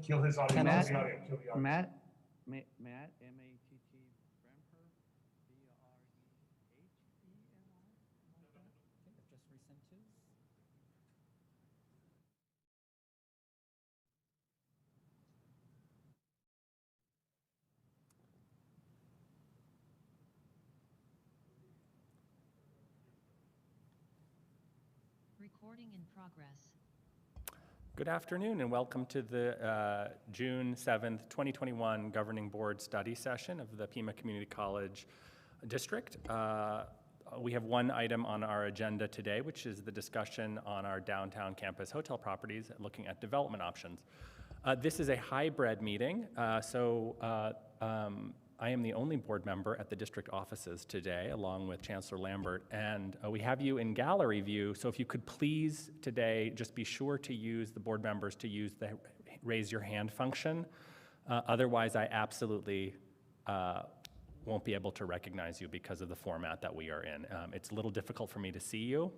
Kill his audio. Matt, Kill the audio. Kill the audio. Matt, M-A-T-T, Bremher, B-R-E-H-E-M-I. I think I've just resent his. Recording in progress. Good afternoon and welcome to the June 7th, 2021 Governing Board Study Session of the Pima Community College District. We have one item on our agenda today, which is the discussion on our downtown campus hotel properties, looking at development options. This is a hybrid meeting, I am the only board member at the district offices today, along with Chancellor Lambert, and we have you in gallery view, so if you could please today just be sure to use the board members to use the raise your hand function. Otherwise, I absolutely won't be able to recognize you because of the format that we are in. It's a little difficult for me to see you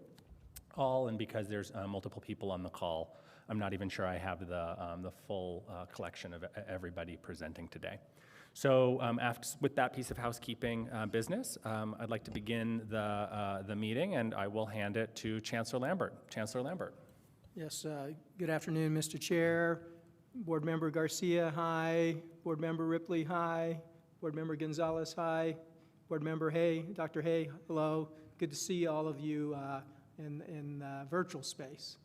all, and because there's multiple people on the call, I'm not even sure I have the full collection of everybody presenting today. So with that piece of housekeeping business, I'd like to begin the meeting, and I will hand it to Chancellor Lambert. Chancellor Lambert. Yes, good afternoon, Mr. Chair. Board Member Garcia, hi. Board Member Ripley, hi. Board Member Gonzalez, hi. Board Member Hay, Dr. Hay, hello. Good to see all of you in virtual space.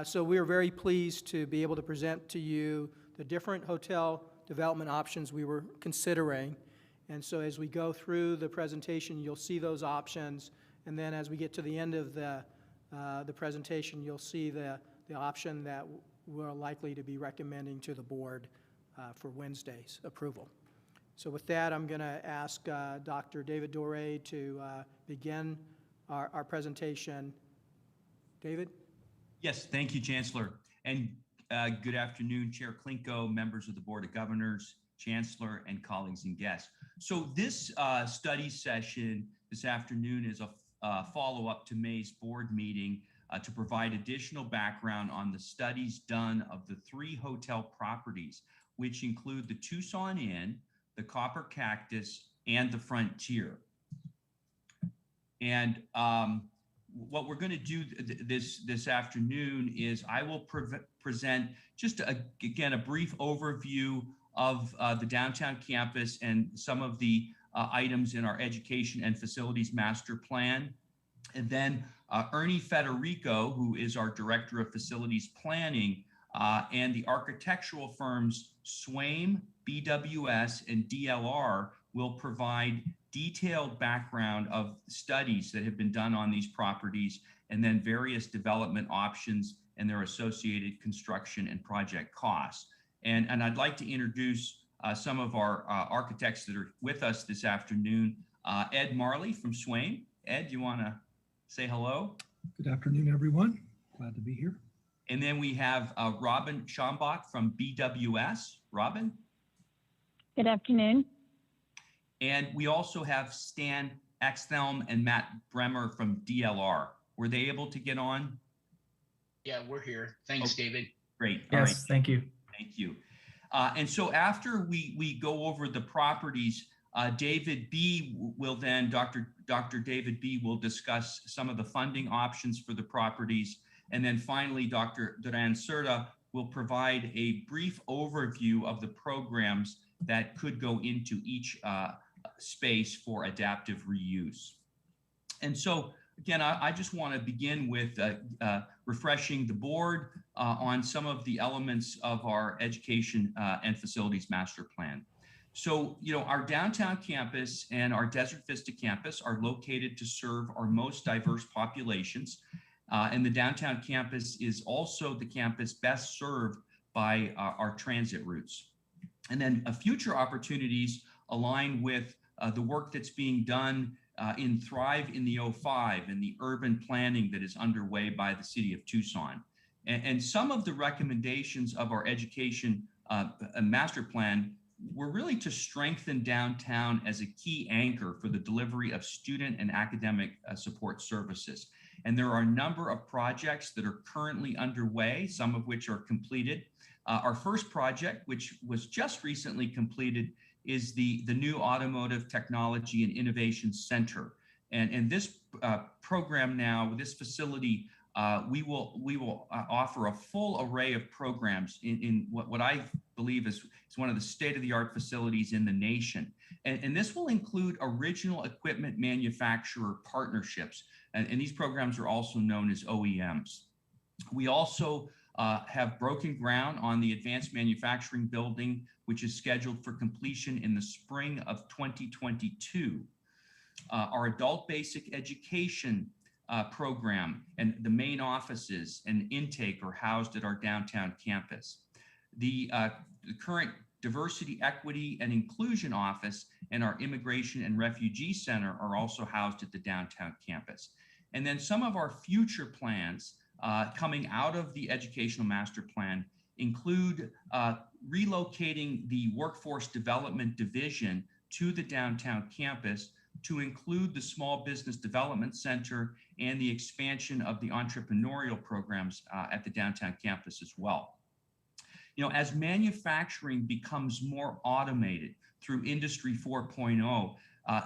So we are very pleased to be able to present to you the different hotel development options we were considering. And so as we go through the presentation, you'll see those options. And then as we get to the end of the presentation, you'll see the option that we're likely to be recommending to the board for Wednesday's approval. So with that, I'm going to ask Dr. David Doré to begin our presentation. David? Yes, thank you, Chancellor. And good afternoon, Chair Klinko, members of the Board of Governors, Chancellor, and colleagues and guests. So this study session this afternoon is a follow-up to May's board meeting to provide additional background on the studies done of the 3 hotel properties, which include the Tucson Inn, the Copper Cactus, and the Frontier. And what we're going to do this afternoon is I will present just again a brief overview of the downtown campus and some of the items in our education and facilities master plan. And then Ernie Federico, who is our Director of Facilities Planning, and the architectural firms Swaim, BWS, and DLR will provide detailed background of studies that have been done on these properties, and then various development options and their associated construction and project costs. And I'd like to introduce some of our architects that are with us this afternoon. Ed Marley from Swaim. Ed, you want to say hello? Good afternoon, everyone. Glad to be here. And then we have Robin Schambach from BWS. Robin? Good afternoon. And we also have Stan Axthelm and Matt Bremer from DLR. Were they able to get on? Yeah, we're here. Thanks, David. Great. Yes, all right. thank you. Thank you. And so after we go over the properties, David B will then, Dr. David B will discuss some of the funding options for the properties. And then finally, Dr. Duran Serta will provide a brief overview of the programs that could go into each space for adaptive reuse. And so again, I just want to begin with refreshing the board on some of the elements of our education and facilities master plan. So, you know, our downtown campus and our Desert Vista campus are located to serve our most diverse populations. And the downtown campus is also the campus best served by our transit routes. And then future opportunities align with the work that's being done in Thrive in the 05 and the urban planning that is underway by the city of Tucson. And some of the recommendations of our education master plan were really to strengthen downtown as a key anchor for the delivery of student and academic support services. And there are a number of projects that are currently underway, some of which are completed, Our first project, which was just recently completed, is the new Automotive Technology and Innovation Center. And this program now, this facility, we will offer a full array of programs in what I believe is one of the state-of-the-art facilities in the nation. And this will include original equipment manufacturer partnerships. And these programs are also known as OEMs. We also have broken ground on the advanced manufacturing building, which is scheduled for completion in the spring of 2022. Our adult basic education program and the main offices and intake are housed at our downtown campus. The current Diversity, Equity, and Inclusion Office and our Immigration and Refugee Center are also housed at the downtown campus. And then some of our future plans coming out of the Educational Master Plan include relocating the Workforce Development Division to the downtown campus to include the Small Business Development Center and the expansion of the entrepreneurial programs at the downtown campus as well. You know, as manufacturing becomes more automated through Industry 4.0,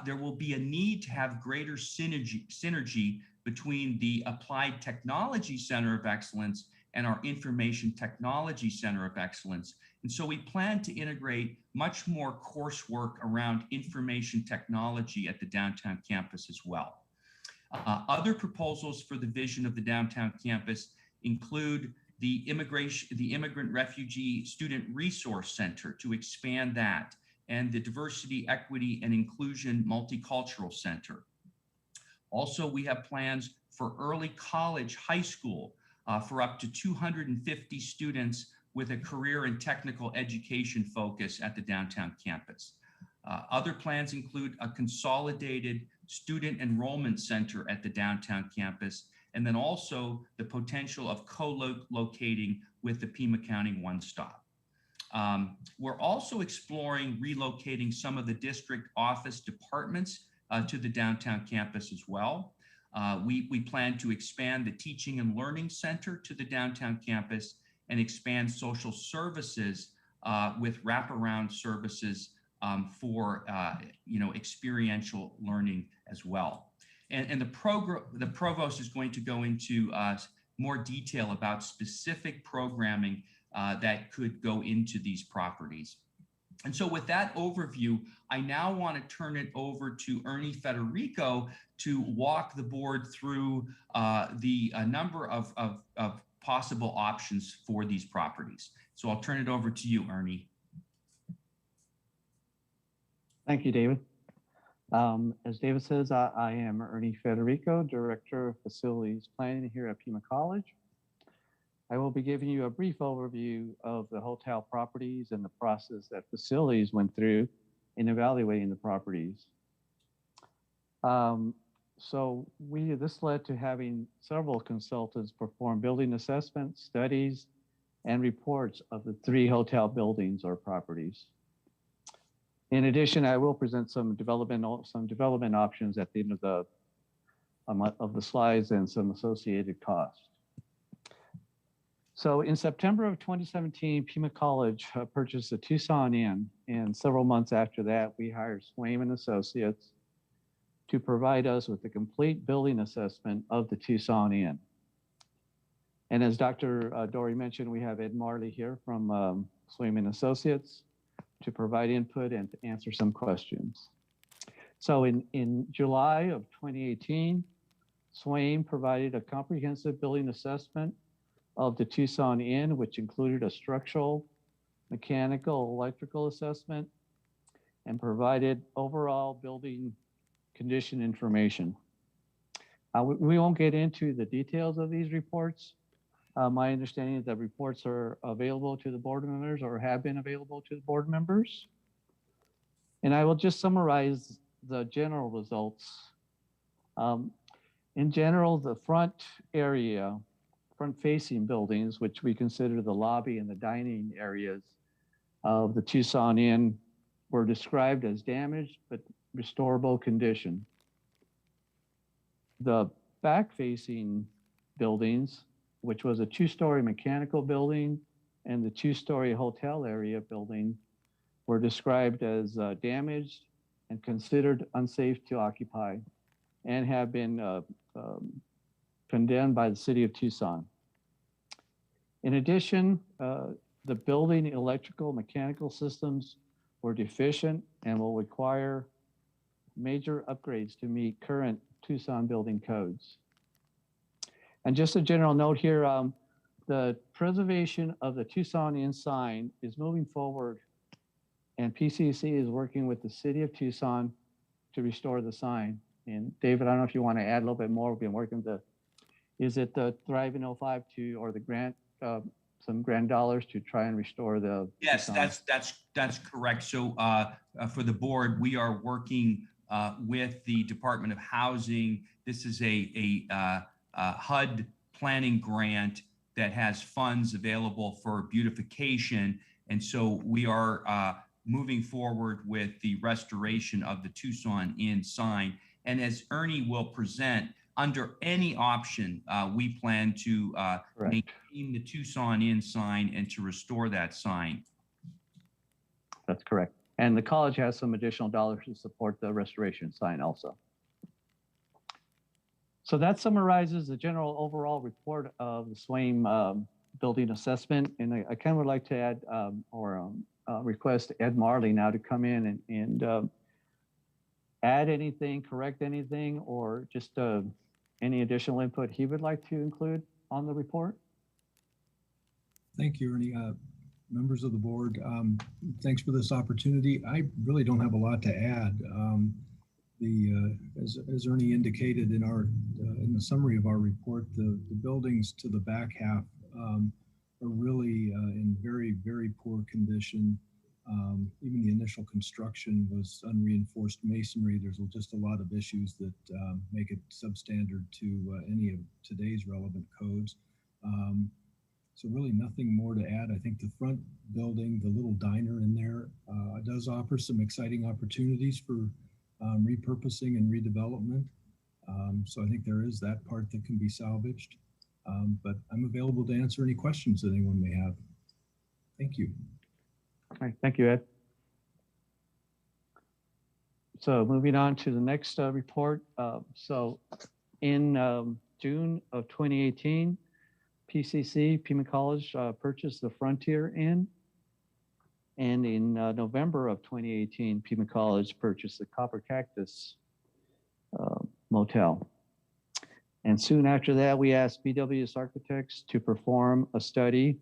there will be a need to have greater synergy between the Applied Technology Center of Excellence and our Information Technology Center of Excellence. And so we plan to integrate much more coursework around information technology at the downtown campus as well. Other proposals for the vision of the downtown campus include the Immigrant Refugee Student Resource Center to expand that, and the Diversity, Equity, and Inclusion Multicultural Center. Also, we have plans for early college, high school, for up to 250 students with a career and technical education focus at the downtown campus. Other plans include a consolidated student enrollment center at the downtown campus, and then also the potential of co-locating with the Pima County One Stop. We're also exploring relocating some of the district office departments to the downtown campus as well. We plan to expand the Teaching and Learning Center to the downtown campus and expand social services with wraparound services for experiential learning as well. And the provost is going to go into more detail about specific programming that could go into these properties. And so with that overview, I now want to turn it over to Ernie Federico to walk the board through the number of possible options for these properties. So I'll turn it over to you, Ernie. Thank you, David. As David says, I am Ernie Federico, Director of Facilities Planning here at Pima College. I will be giving you a brief overview of the hotel properties and the process that facilities went through in evaluating the properties. This led to having several consultants perform building assessments, studies, and reports of the 3 hotel buildings or properties. In addition, I will present some development options at the end of the slides and some associated costs. So in September of 2017, Pima College purchased the Tucson Inn, and several months after that, we hired Swaim & Associates to provide us with a complete building assessment of the Tucson Inn. And as Dr. Dory mentioned, we have Ed Marley here from Swaim & Associates to provide input and to answer some questions. So in July of 2018, Swaim provided a comprehensive building assessment of the Tucson Inn, which included a structural, mechanical, electrical assessment, and provided overall building condition information. We won't get into the details of these reports. My understanding is that reports are available to the board members or have been available to the board members. And I will just summarize the general results. In general, the front-facing buildings, which we consider the lobby and the dining areas of the Tucson Inn, were described as damaged but restorable condition. The back-facing buildings, which was a 2-story mechanical building and the two-story hotel area building were described as damaged and considered unsafe to occupy and have been condemned by the city of Tucson. In addition, the building electrical mechanical systems were deficient and will require major upgrades to meet current Tucson building codes. And just a general note here, the preservation of the Tucson Inn sign is moving forward, and PCC is working with the city of Tucson to restore the sign. And David, I don't know if you want to add a little bit more. We've been working with is it the Thrive in 05 or the grant, some grant dollars to try and restore the Yes, sign? that's correct. So for the board, we are working with the Department of Housing. This is a HUD planning grant that has funds available for beautification. And so we are moving forward with the restoration of the Tucson Inn sign. And as Ernie will present, under any option, we plan to maintain the Tucson Inn sign and to restore that sign. That's correct. And the college has some additional dollars to support the restoration sign also. So that summarizes the general overall report of the Swaim building assessment. And I kind of would like to add request Ed Marley now to come in and add anything, correct anything, or just any additional input he would like to include on the report. Thank you, Ernie. Members of the board, thanks for this opportunity. I really don't have a lot to add. As Ernie indicated in the summary of our report, the buildings to the back half are really in very, very poor condition. Even the initial construction was unreinforced masonry. There's just a lot of issues that make it substandard to any of today's relevant codes. So really nothing more to add. I think the front building, the little diner in there, does offer some exciting opportunities for repurposing and redevelopment. So I think there is that part that can be salvaged. But I'm available to answer any questions that anyone may have. Thank you. All right, thank you, Ed. So moving on to the next report. So in June of 2018, PCC, Pima College, purchased the Frontier Inn. And in November of 2018, Pima College purchased the Copper Cactus Motel. And soon after that, we asked BWS Architects to perform a study.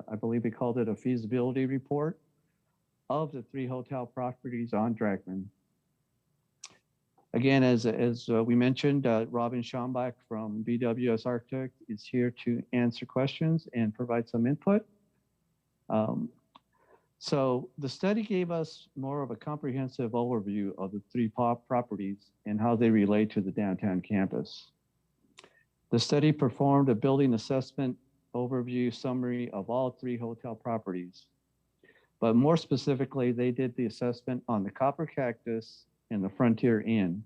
I believe they called it a feasibility report of the 3 hotel properties on Drachman. Again, as we mentioned, Robin Schambach from BWS Architect is here to answer questions and provide some input. So the study gave us more of a comprehensive overview of the 3 properties and how they relate to the downtown campus. The study performed a building assessment overview summary of all 3 hotel properties. But more specifically, they did the assessment on the Copper Cactus and the Frontier Inn.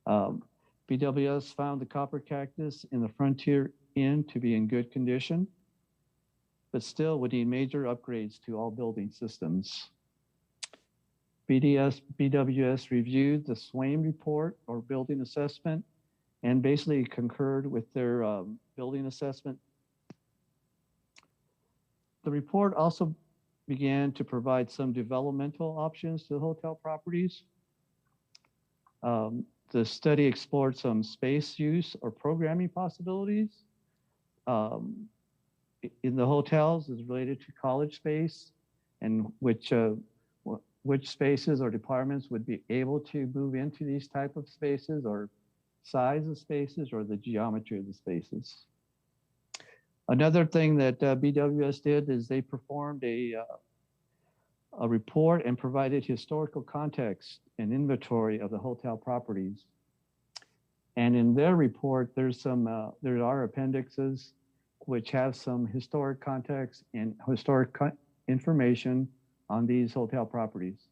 BWS found the Copper Cactus and the Frontier Inn to be in good condition, but still would need major upgrades to all building systems. BWS reviewed the Swaim report or building assessment and basically concurred with their building assessment. The report also began to provide some developmental options to the hotel properties. The study explored some space use or programming possibilities in the hotels is related to college space and which spaces or departments would be able to move into these type of spaces or size of spaces or the geometry of the spaces. Another thing that BWS did is they performed a report and provided historical context and inventory of the hotel properties. And in their report, there are appendixes which have some historic context and historic information on these hotel properties.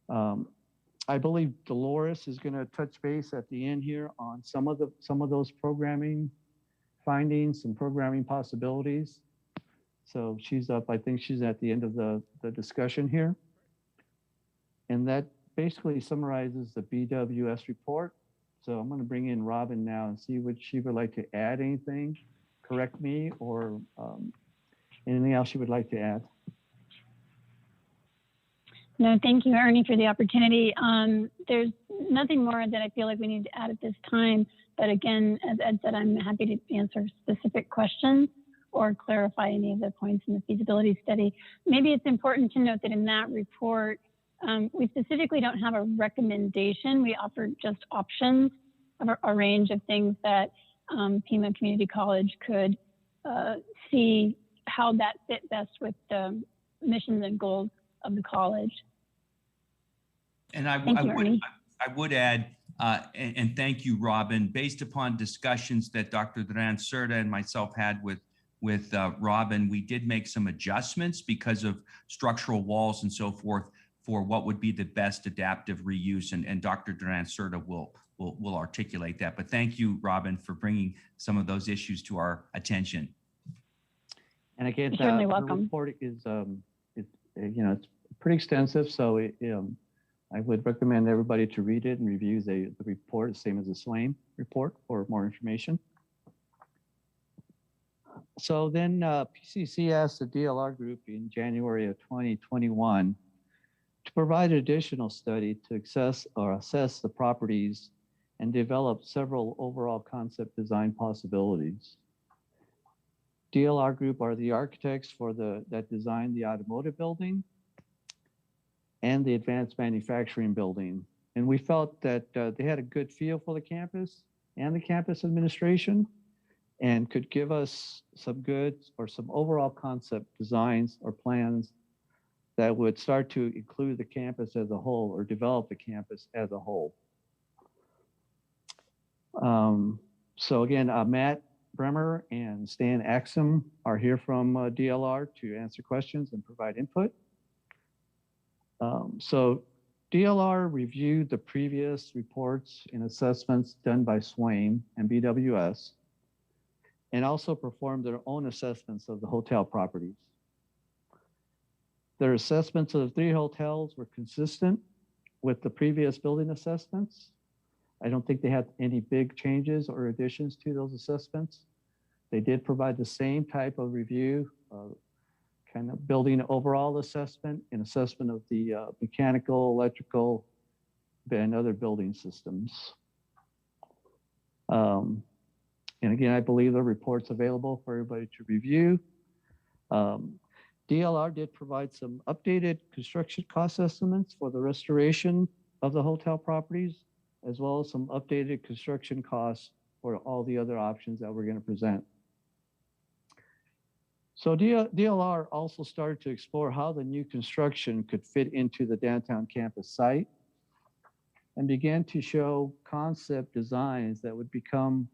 I believe Dolores is going to touch base at the end here on some of those programming findings, some programming possibilities. So she's up, I think she's at the end of the discussion here. And that basically summarizes the BWS report. So I'm going to bring in Robin now and see what she would like to add anything, correct me, or anything else she would like to add. No, thank you, Ernie, for the opportunity. There's nothing more that I feel like we need to add at this time. But again, as Ed said, I'm happy to answer specific questions or clarify any of the points in the feasibility study. Maybe it's important to note that in that report, we specifically don't have a recommendation. We offer just options of a range of things that Pima Community College could see how that fit best with the missions and goals of the college. And Thank you, Ernie. I would add, and thank you, Robin, based upon discussions that Dr. Duran Cerda and myself had with Robin, we did make some adjustments because of structural walls and so forth for what would be the best adaptive reuse, and Dr. Duran Cerda will articulate that. But thank you, Robin, for bringing some of those issues to our attention. And again, You're certainly the welcome. report is, it's pretty extensive, so I would recommend everybody to read it and review the report, the same as the SWAIM report, for more information. So then PCC asked the DLR group in January of 2021 to provide an additional study to assess the properties and develop several overall concept design possibilities. DLR group are the architects for that designed the automotive building and the advanced manufacturing building. And we felt that they had a good feel for the campus and the campus administration and could give us some good or some overall concept designs or plans that would start to include the campus as a whole or develop the campus as a whole. So again, Matt Bremer and Stan Axum are here from DLR to answer questions and provide input. So DLR reviewed the previous reports and assessments done by SWAIM and BWS, and also performed their own assessments of the hotel properties. Their assessments of the 3 hotels were consistent with the previous building assessments. I don't think they had any big changes or additions to those assessments. They did provide the same type of review, kind of building overall assessment and assessment of the mechanical, electrical, and other building systems. And again, I believe the report's available for everybody to review. DLR did provide some updated construction cost estimates for the restoration of the hotel properties, as well as some updated construction costs for all the other options that we're going to present. So DLR also started to explore how the new construction could fit into the downtown campus site and began to show concept designs that would become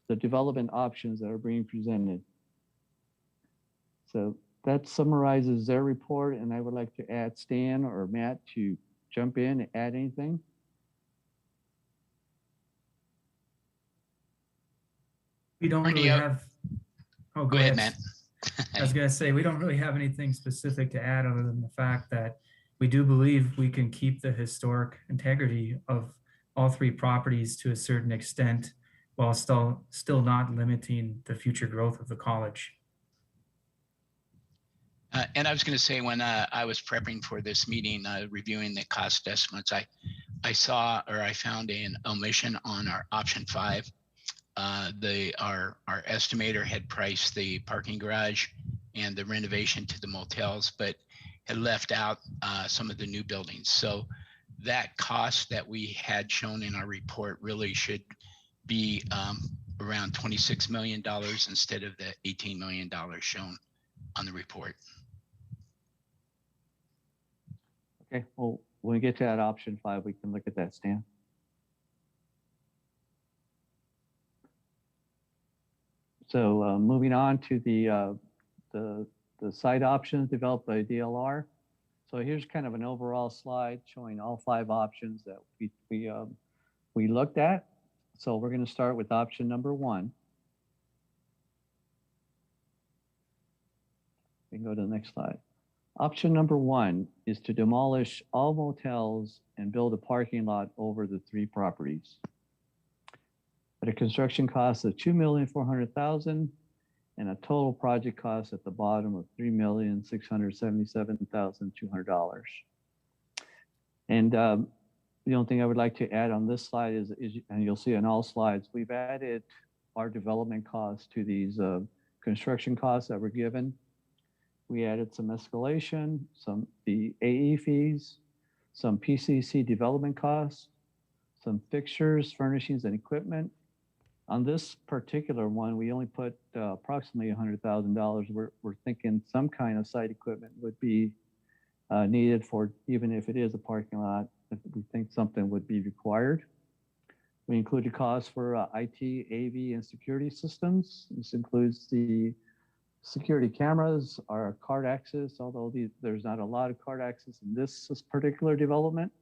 the development options that are being presented. So that summarizes their report, and I would like to add Stan or Matt to jump in and add anything. We don't Ernie, really have. Oh, Go ahead, Matt. I was going to say, we don't really have anything specific to add other than the fact that we do believe we can keep the historic integrity of all 3 properties to a certain extent while still not limiting the future growth of the college. And I was going to say, when I was prepping for this meeting, reviewing the cost estimates, I saw, or I found an omission on our option 5. Our estimator had priced the parking garage and the renovation to the motels, but had left out some of the new buildings. So that cost that we had shown in our report really should be around $26 million instead of the $18 million shown on the report. Okay, well, when we get to that option 5, we can look at that, Stan. So moving on to the site options developed by DLR. So here's kind of an overall slide showing all 5 options that we looked at. So we're going to start with option number 1. can go to the next slide. Option number 1 is to demolish all motels and build a parking lot over the 3 properties at a construction cost of $2,400,000 and a total project cost at the bottom of $3,677,200. And the only thing I would like to add on this slide is, and you'll see on all slides, we've added our development costs to these construction costs that were given. We added some escalation, the AE fees, some PCC development costs, some fixtures, furnishings, and equipment. On this particular one, we only put approximately $100,000. We're thinking some kind of site equipment would be needed for, even if it is a parking lot, if we think something would be required. We included costs for IT, AV, and security systems. This includes the security cameras, our card access, although there's not a lot of card access in this particular development,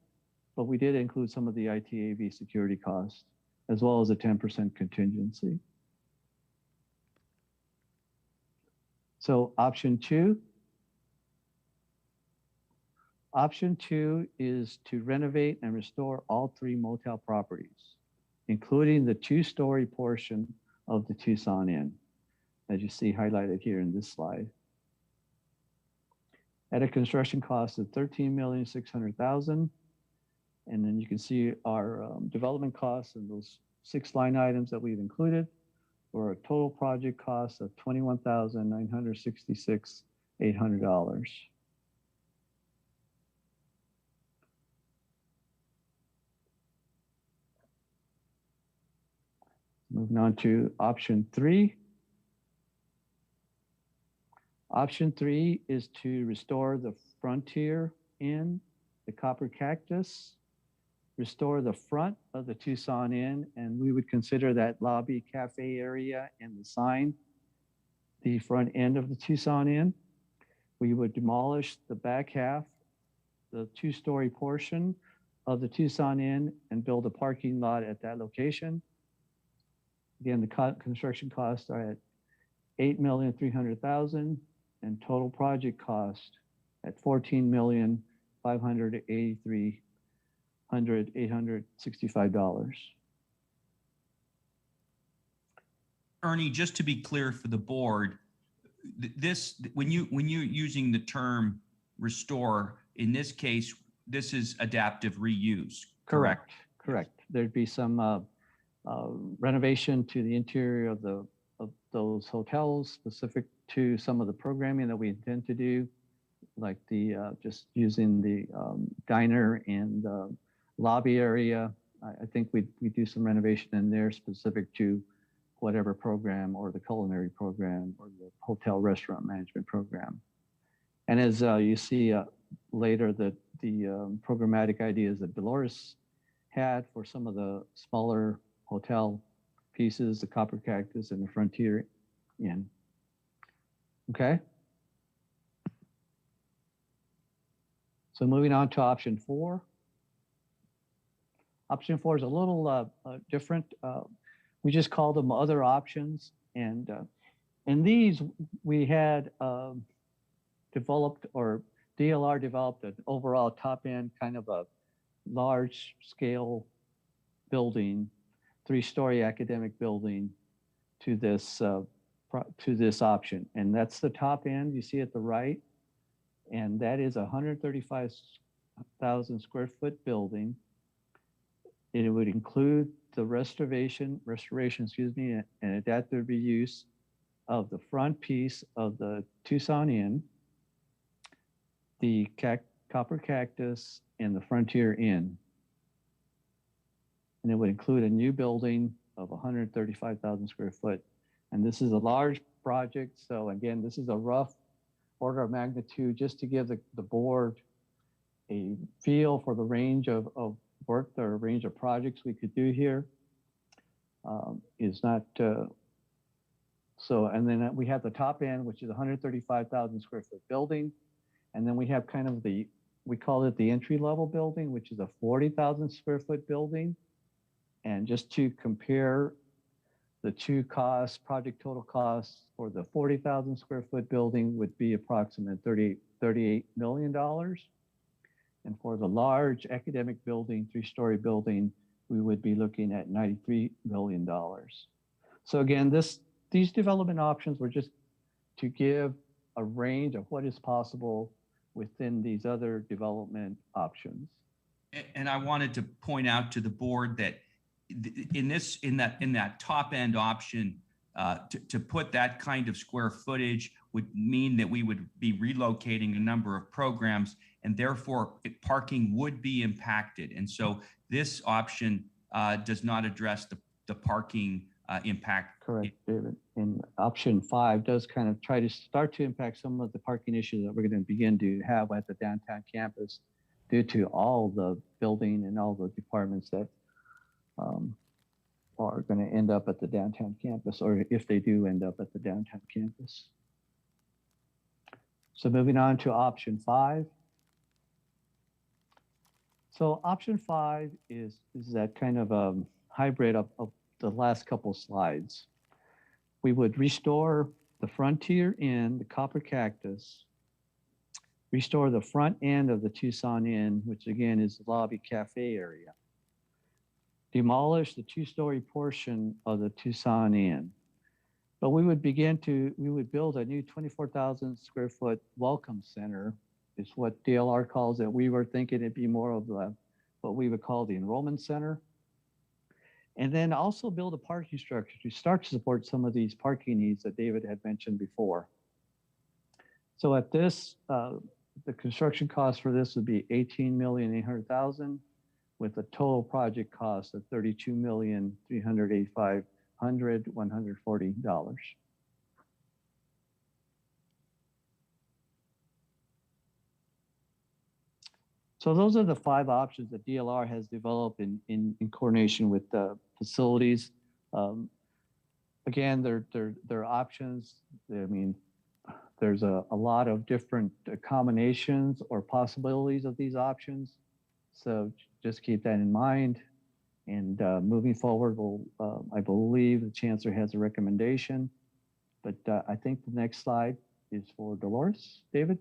but we did include some of the IT, AV security costs, as well as a 10% contingency. So option 2. Option 2 is to renovate and restore all 3 motel properties, including the 2-story portion of the Tucson Inn, as you see highlighted here in this slide, at a construction cost of $13,600,000. And then you can see our development costs and those 6 line items that we've included for a total project cost of $21,966,800. Moving on to option 3. Option 3 is to restore the Frontier Inn, the Copper Cactus, restore the front of the Tucson Inn, and we would consider that lobby cafe area and the sign the front end of the Tucson Inn. We would demolish the back half, the 2-story portion of the Tucson Inn, and build a parking lot at that location. Again, the construction costs are at $8,300,000 and total project cost at $14,583,865. Ernie, just to be clear for the board, this, when you're using the term restore, in this case, this is adaptive reuse, correct? Correct. There'd be some renovation to the interior of those hotels, specific to some of the programming that we intend to do, like the just using the diner and lobby area. I think we do some renovation in there specific to whatever program, or the culinary program, or the hotel restaurant management program. And as you see later, the programmatic ideas that Dolores had for some of the smaller hotel pieces, the Copper Cactus and the Frontier Inn. Okay. So moving on to option 4. Option 4 is a little different. We just call them other options. And in these, we had developed, or DLR developed, an overall top end kind of a large scale building, 3-story academic building to this option. And that's the top end you see at the right. And that is a 135,000 square foot building. It would include the restoration, and adaptive reuse of the front piece of the Tucson Inn, the Copper Cactus, and the Frontier Inn. And it would include a new building of 135,000 square foot. And this is a large project. So again, this is a rough order of magnitude, just to give the board a feel for the range of work, or range of projects we could do here. Is not, so, and then we have the top end, which is 135,000 square foot building. And then we have kind of we call it the entry level building, which is a 40,000 square foot building. And just to compare The two costs, project total costs for the 40,000 square foot building would be approximately $38 million. And for the large academic building, 3-story building, we would be looking at $93 million. So again, these development options were just to give a range of what is possible within these other development options. And I wanted to point out to the board that in that top end option, to put that kind of square footage would mean that we would be relocating a number of programs, and therefore parking would be impacted. And so this option does not address the parking impact. Correct, David. And option 5 does kind of try to start to impact some of the parking issues that we're going to begin to have at the downtown campus due to all the building and all the departments that are going to end up at the downtown campus, or if they do end up at the downtown campus. So moving on to option 5. So option 5 is that kind of a hybrid of the last couple slides. We would restore the Frontier Inn, the Copper Cactus, restore the front end of the Tucson Inn, which again is the lobby cafe area, demolish the 2-story portion of the Tucson Inn. But we would build a new 24,000 square foot welcome center, is what DLR calls it. We were thinking it'd be more of what we would call the enrollment center. And then also build a parking structure to start to support some of these parking needs that David had mentioned before. So at this, the construction cost for this would be $18,800,000 with a total project cost of $32,385,140. So those are the 5 options that DLR has developed in coordination with the facilities. Again, they're options. I mean, there's a lot of different combinations or possibilities of these options. So just keep that in mind. And moving forward, I believe the chancellor has a recommendation, but I think the next slide is for Dolores. David?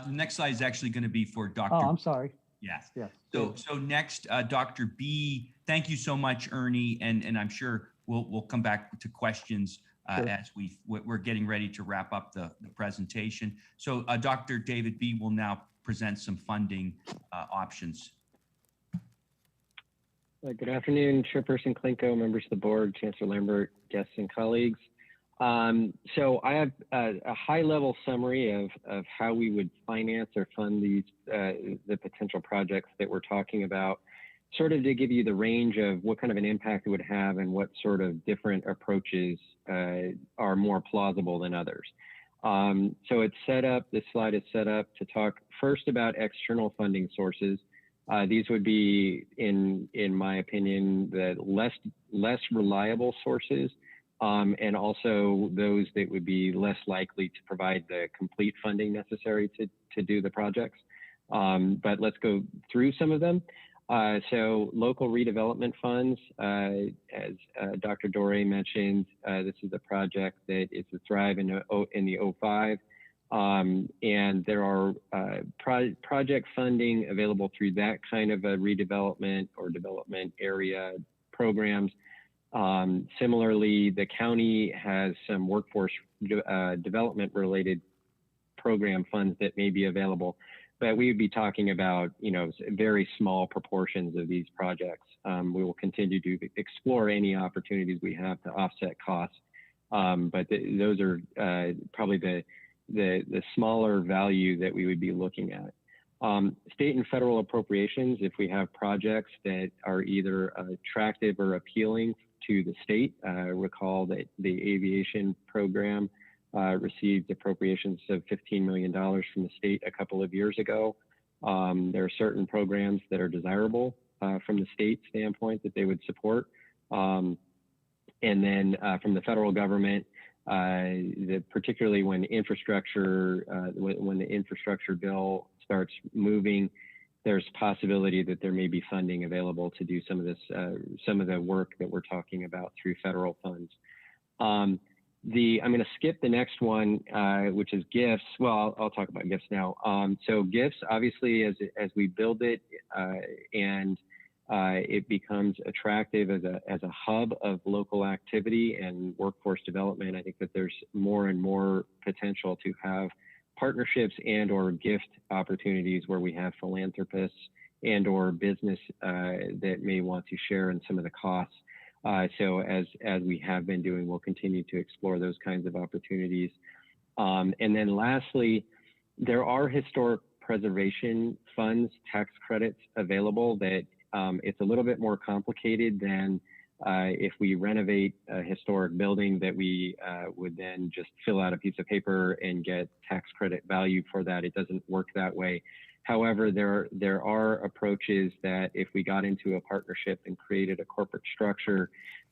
The next slide is actually going to be for Dr. Oh, I'm sorry. Yes. Yes. So next, Dr. B. Thank you so much, Ernie, and I'm sure we'll come back to questions Sure. as we're getting ready to wrap up the presentation. So Dr. David B. will now present some funding options. Good afternoon, Chairperson Klinko, members of the board, Chancellor Lambert, guests and colleagues. So I have a high-level summary of how we would finance or fund these the potential projects that we're talking about, sort of to give you the range of what kind of an impact it would have and what sort of different approaches are more plausible than others. So it's set up, this slide is set up to talk first about external funding sources. These would be, in my opinion, the less reliable sources. And also those that would be less likely to provide the complete funding necessary to do the projects. But let's go through some of them. So local redevelopment funds, as Dr. Dore mentioned, this is a project that is a Thrive in the 05. And there are project funding available through that kind of a redevelopment or development area programs. Similarly, the county has some workforce development related program funds that may be available, but we would be talking about, very small proportions of these projects. We will continue to explore any opportunities we have to offset costs, but those are probably the smaller value that we would be looking at. State and federal appropriations, if we have projects that are either attractive or appealing to the state. Recall that the aviation program received appropriations of $15 million from the state a couple of years ago. There are certain programs that are desirable from the state standpoint that they would support. And then from the federal government, particularly when the infrastructure bill starts moving, there's possibility that there may be funding available to do some of this, some of the work that we're talking about through federal funds. I'm going to skip the next one, which is gifts. Well, I'll talk about gifts now. So gifts, obviously, as we build it and it becomes attractive as a hub of local activity and workforce development, I think that there's more and more potential to have partnerships and or gift opportunities where we have philanthropists and or business that may want to share in some of the costs. So as we have been doing, we'll continue to explore those kinds of opportunities. And then lastly, there are historic preservation funds, tax credits available that it's a little bit more complicated than if we renovate a historic building that we would then just fill out a piece of paper and get tax credit value for that. It doesn't work that way. However, there are approaches that if we got into a partnership and created a corporate structure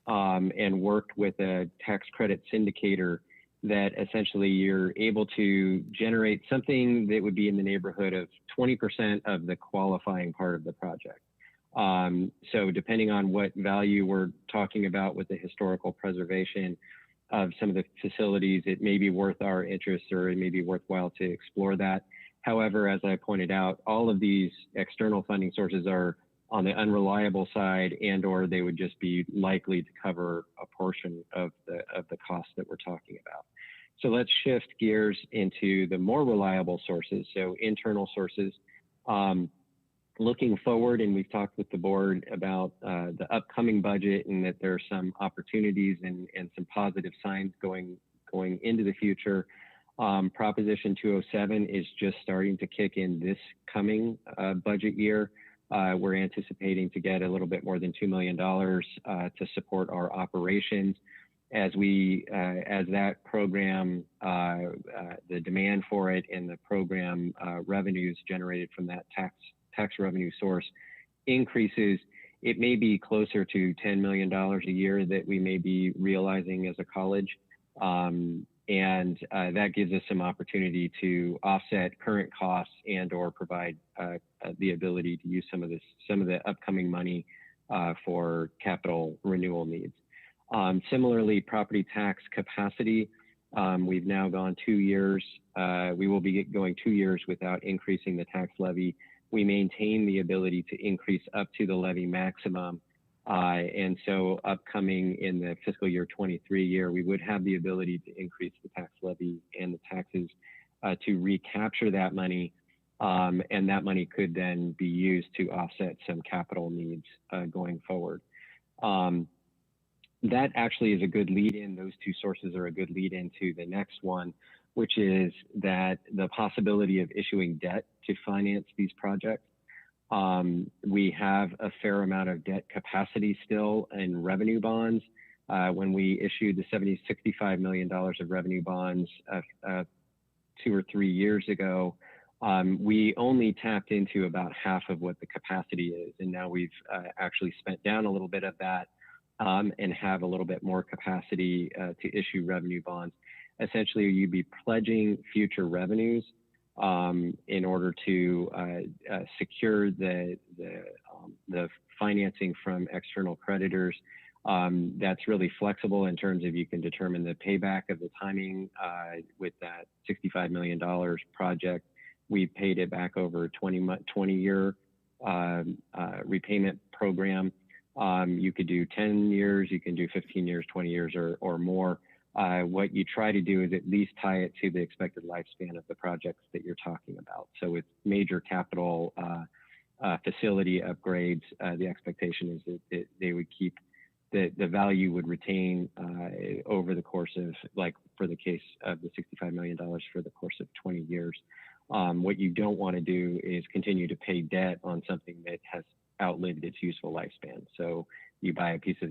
and worked with a tax credit syndicator, that essentially you're able to generate something that would be in the neighborhood of 20% of the qualifying part of the project. So depending on what value we're talking about with the historical preservation of some of the facilities, it may be worth our interest or it may be worthwhile to explore that. However, as I pointed out, all of these external funding sources are on the unreliable side, and or they would just be likely to cover a portion of the costs that we're talking about. So let's shift gears into the more reliable sources, so internal sources. Looking forward, and we've talked with the board about the upcoming budget and that there are some opportunities and some positive signs going into the future. Proposition 207 is just starting to kick in this coming budget year. We're anticipating to get a little bit more than $2 million to support our operations as that program, the demand for it and the program revenues generated from that tax revenue source increases. It may be closer to $10 million a year that we may be realizing as a college. And that gives us some opportunity to offset current costs and or provide the ability to use some of the upcoming money for capital renewal needs. Similarly, property tax capacity, we've now gone 2 years. We will be going 2 years without increasing the tax levy. We maintain the ability to increase up to the levy maximum. And so upcoming in the fiscal year 23 year, we would have the ability to increase the tax levy and the taxes to recapture that money. And that money could then be used to offset some capital needs going forward. That actually is a good lead in. Those two sources are a good lead into the next one, which is that the possibility of issuing debt to finance these projects. We have a fair amount of debt capacity still in revenue bonds. When we issued the $65 million of revenue bonds 2 or 3 years ago, we only tapped into about half of what the capacity is. And now we've actually spent down a little bit of that and have a little bit more capacity to issue revenue bonds. Essentially, you'd be pledging future revenues in order to secure the financing from external creditors. That's really flexible in terms of you can determine the payback of the timing with that $65 million project. We paid it back over a 20-year repayment program. You could do 10 years, you can do 15 years, 20 years or more. What you try to do is at least tie it to the expected lifespan of the projects that you're talking about. So with major capital facility upgrades, the expectation is that they would keep the value would retain over the course of, like for the case of the $65 million for the course of 20 years. What you don't want to do is continue to pay debt on something that has outlived its useful lifespan. So you buy a piece of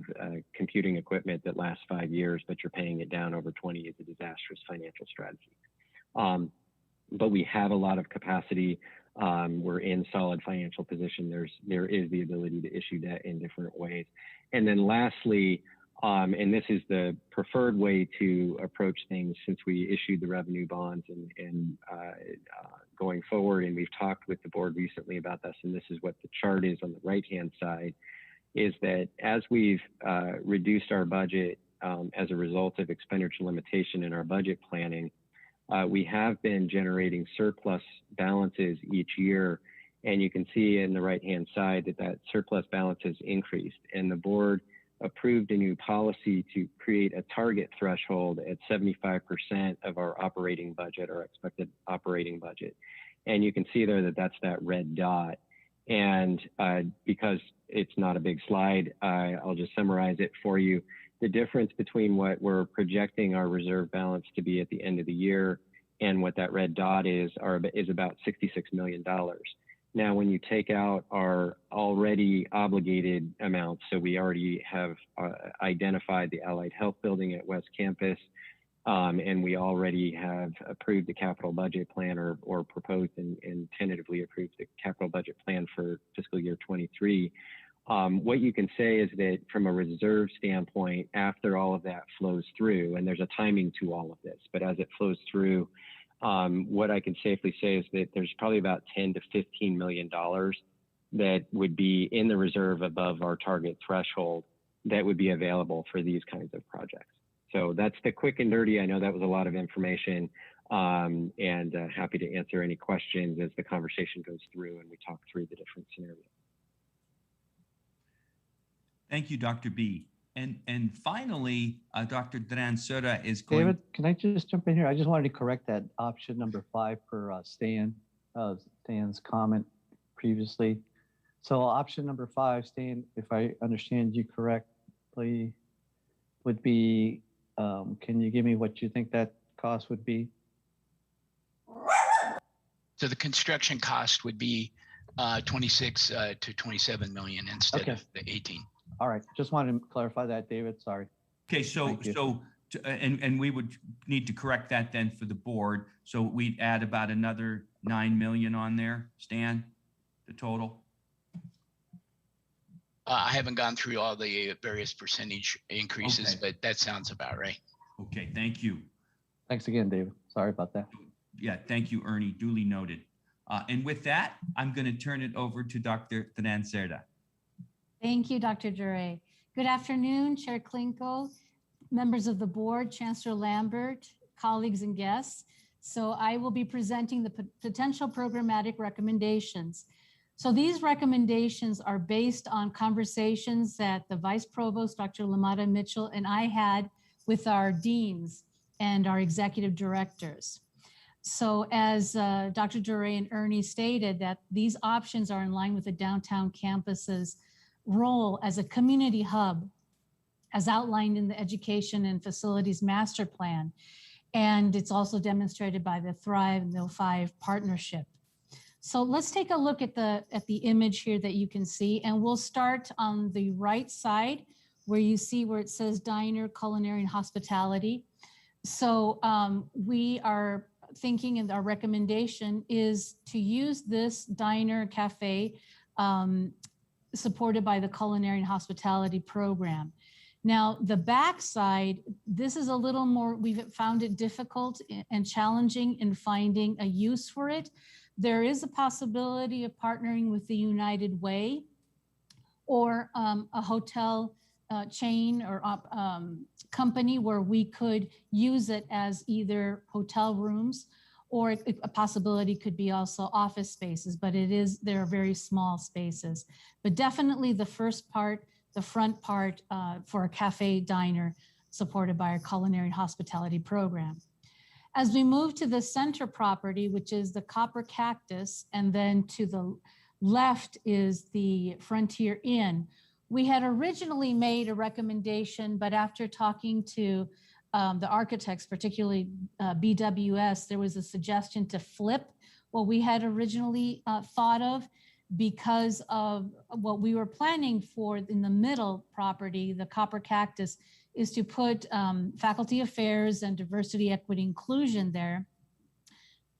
computing equipment that lasts 5 years, but you're paying it down over 20 is a disastrous financial strategy. But we have a lot of capacity. We're in solid financial position. There is the ability to issue debt in different ways. And then lastly, and this is the preferred way to approach things since we issued the revenue bonds and going forward, and we've talked with the board recently about this, and this is what the chart is on the right-hand side, is that as we've reduced our budget as a result of expenditure limitation in our budget planning, we have been generating surplus balances each year. And you can see in the right-hand side that that surplus balance has increased. And the board approved a new policy to create a target threshold at 75% of our operating budget, or expected operating budget. And you can see there that that's that red dot. And because it's not a big slide, I'll just summarize it for you. The difference between what we're projecting our reserve balance to be at the end of the year and what that red dot is about $66 million. Now, when you take out our already obligated amounts, so we already have identified the Allied Health Building at West Campus, and we already have approved the capital budget plan or proposed and tentatively approved the capital budget plan for fiscal year 23. What you can say is that from a reserve standpoint, after all of that flows through, and there's a timing to all of this, but as it flows through, what I can safely say is that there's probably about $10 to $15 million that would be in the reserve above our target threshold that would be available for these kinds of projects. So that's the quick and dirty. I know that was a lot of information, and happy to answer any questions as the conversation goes through and we talk through the different scenarios. Thank you, Dr. B. And finally, Dr. Dranzera is going. David, can I just jump in here? I just wanted to correct that option number 5 for Stan's comment previously. So option number 5, Stan, if I understand you correctly, would be, can you give me what you think that cost would be? So the construction cost would be 26 to 27 million instead of the 18. All right, just wanted to clarify that, David. Sorry. Okay, and we would need to correct that then for the board. So we'd add about another 9 million on there, Stan, the total. I haven't gone through all the various percentage increases, but that sounds about right. Okay, thank you. Thanks again, David. Sorry about that. Yeah, thank you, Ernie. Duly noted. And with that, I'm going to turn it over to Dr. Dranzera. Thank you, Dr. Dure. Good afternoon, Chair Klinko, members of the board, Chancellor Lambert, colleagues and guests. So I will be presenting the potential programmatic recommendations. So these recommendations are based on conversations that the Vice Provost, Dr. Lamada Mitchell, and I had with our deans and our executive directors. So as Dr. Dure and Ernie stated, that these options are in line with the downtown campus's role as a community hub, as outlined in the Education and Facilities Master Plan. And it's also demonstrated by the Thrive and the 05 partnership. So let's take a look at the image here that you can see, and we'll start on the right side where you see where it says Diner, Culinary, and Hospitality. So we are thinking, and our recommendation is to use this diner cafe supported by the Culinary and Hospitality program. Now, the back side, this is a little more, we've found it difficult and challenging in finding a use for it. There is a possibility of partnering with the United Way or a hotel chain or company where we could use it as either hotel rooms, or a possibility could be also office spaces, but there are very small spaces. But definitely the first part, the front part for a cafe diner supported by our Culinary and Hospitality program. As we move to the center property, which is the Copper Cactus, and then to the left is the Frontier Inn, we had originally made a recommendation, but after talking to the architects, particularly BWS, there was a suggestion to flip what we had originally thought of, because of what we were planning for in the middle property, the Copper Cactus, is to put faculty affairs and diversity, equity, inclusion there,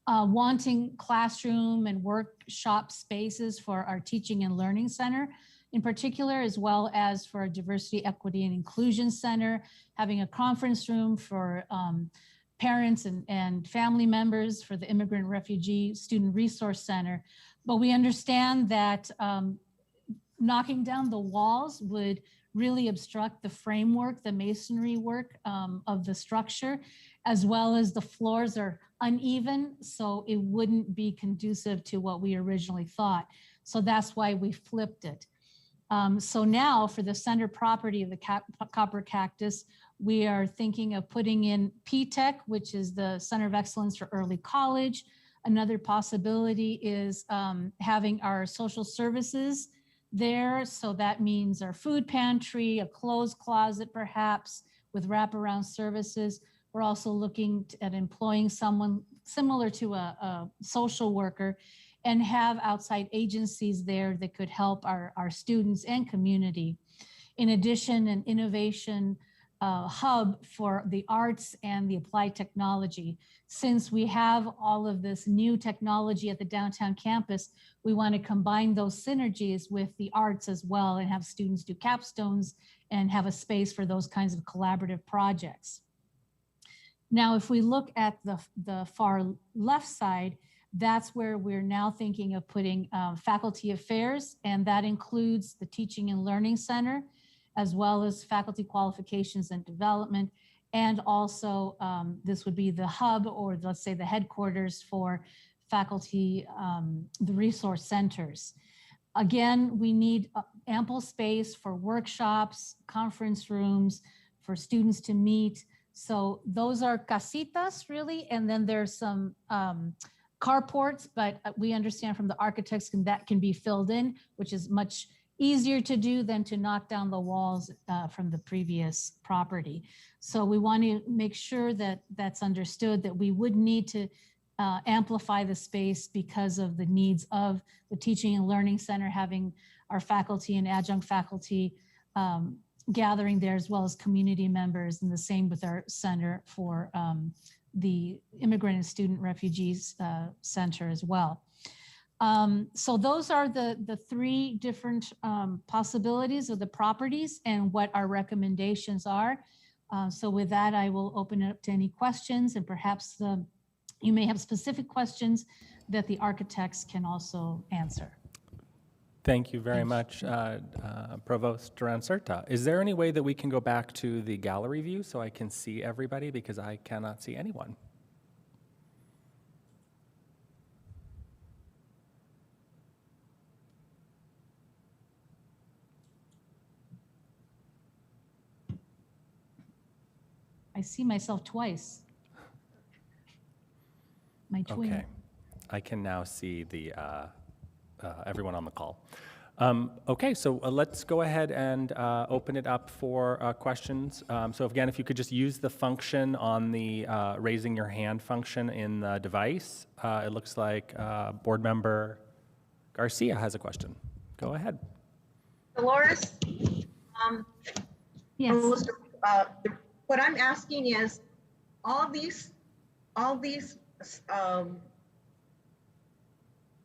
wanting classroom and workshop spaces for our teaching and learning center in particular, as well as for our diversity, equity, and inclusion center, having a conference room for parents and family members for the Immigrant Refugee Student Resource Center. But we understand that knocking down the walls would really obstruct the framework, the masonry work of the structure, as well as the floors are uneven, so it wouldn't be conducive to what we originally thought. So that's why we flipped it. So now for the center property of the Copper Cactus, we are thinking of putting in PTech, which is the Center of Excellence for Early College. Another possibility is having our social services there. So that means our food pantry, a clothes closet, perhaps with wraparound services. We're also looking at employing someone similar to a social worker and have outside agencies there that could help our students and community. In addition, an innovation hub for the arts and the applied technology. Since we have all of this new technology at the downtown campus, we want to combine those synergies with the arts as well and have students do capstones and have a space for those kinds of collaborative projects. Now, if we look at the far left side, that's where we're now thinking of putting faculty affairs, and that includes the Teaching and Learning Center, as well as faculty qualifications and development. And also this would be the hub, or let's say the headquarters for faculty, the resource centers. Again, we need ample space for workshops, conference rooms, for students to meet. So those are casitas really, and then there's some carports, but we understand from the architects that can be filled in, which is much easier to do than to knock down the walls from the previous property. So we want to make sure that that's understood, that we would need to amplify the space because of the needs of the Teaching and Learning Center, having our faculty and adjunct faculty gathering there, as well as community members, and the same with our center for the Immigrant and Student Refugees Center as well. So those are the three different possibilities of the properties and what our recommendations are. So with that, I will open it up to any questions, and perhaps you may have specific questions that the architects can also answer. Thank you very much, Provost Durancerta. Is there any way that we can go back to the gallery view so I can see everybody, because I cannot see anyone? I see myself twice. My twin. Okay, I can now see the everyone on the call. Okay, so let's go ahead and open it up for questions. So again, if you could just use the function on the raising your hand function in the device. It looks like Board Member Garcia has a question. Go ahead. Dolores? Yes. What I'm asking is, all these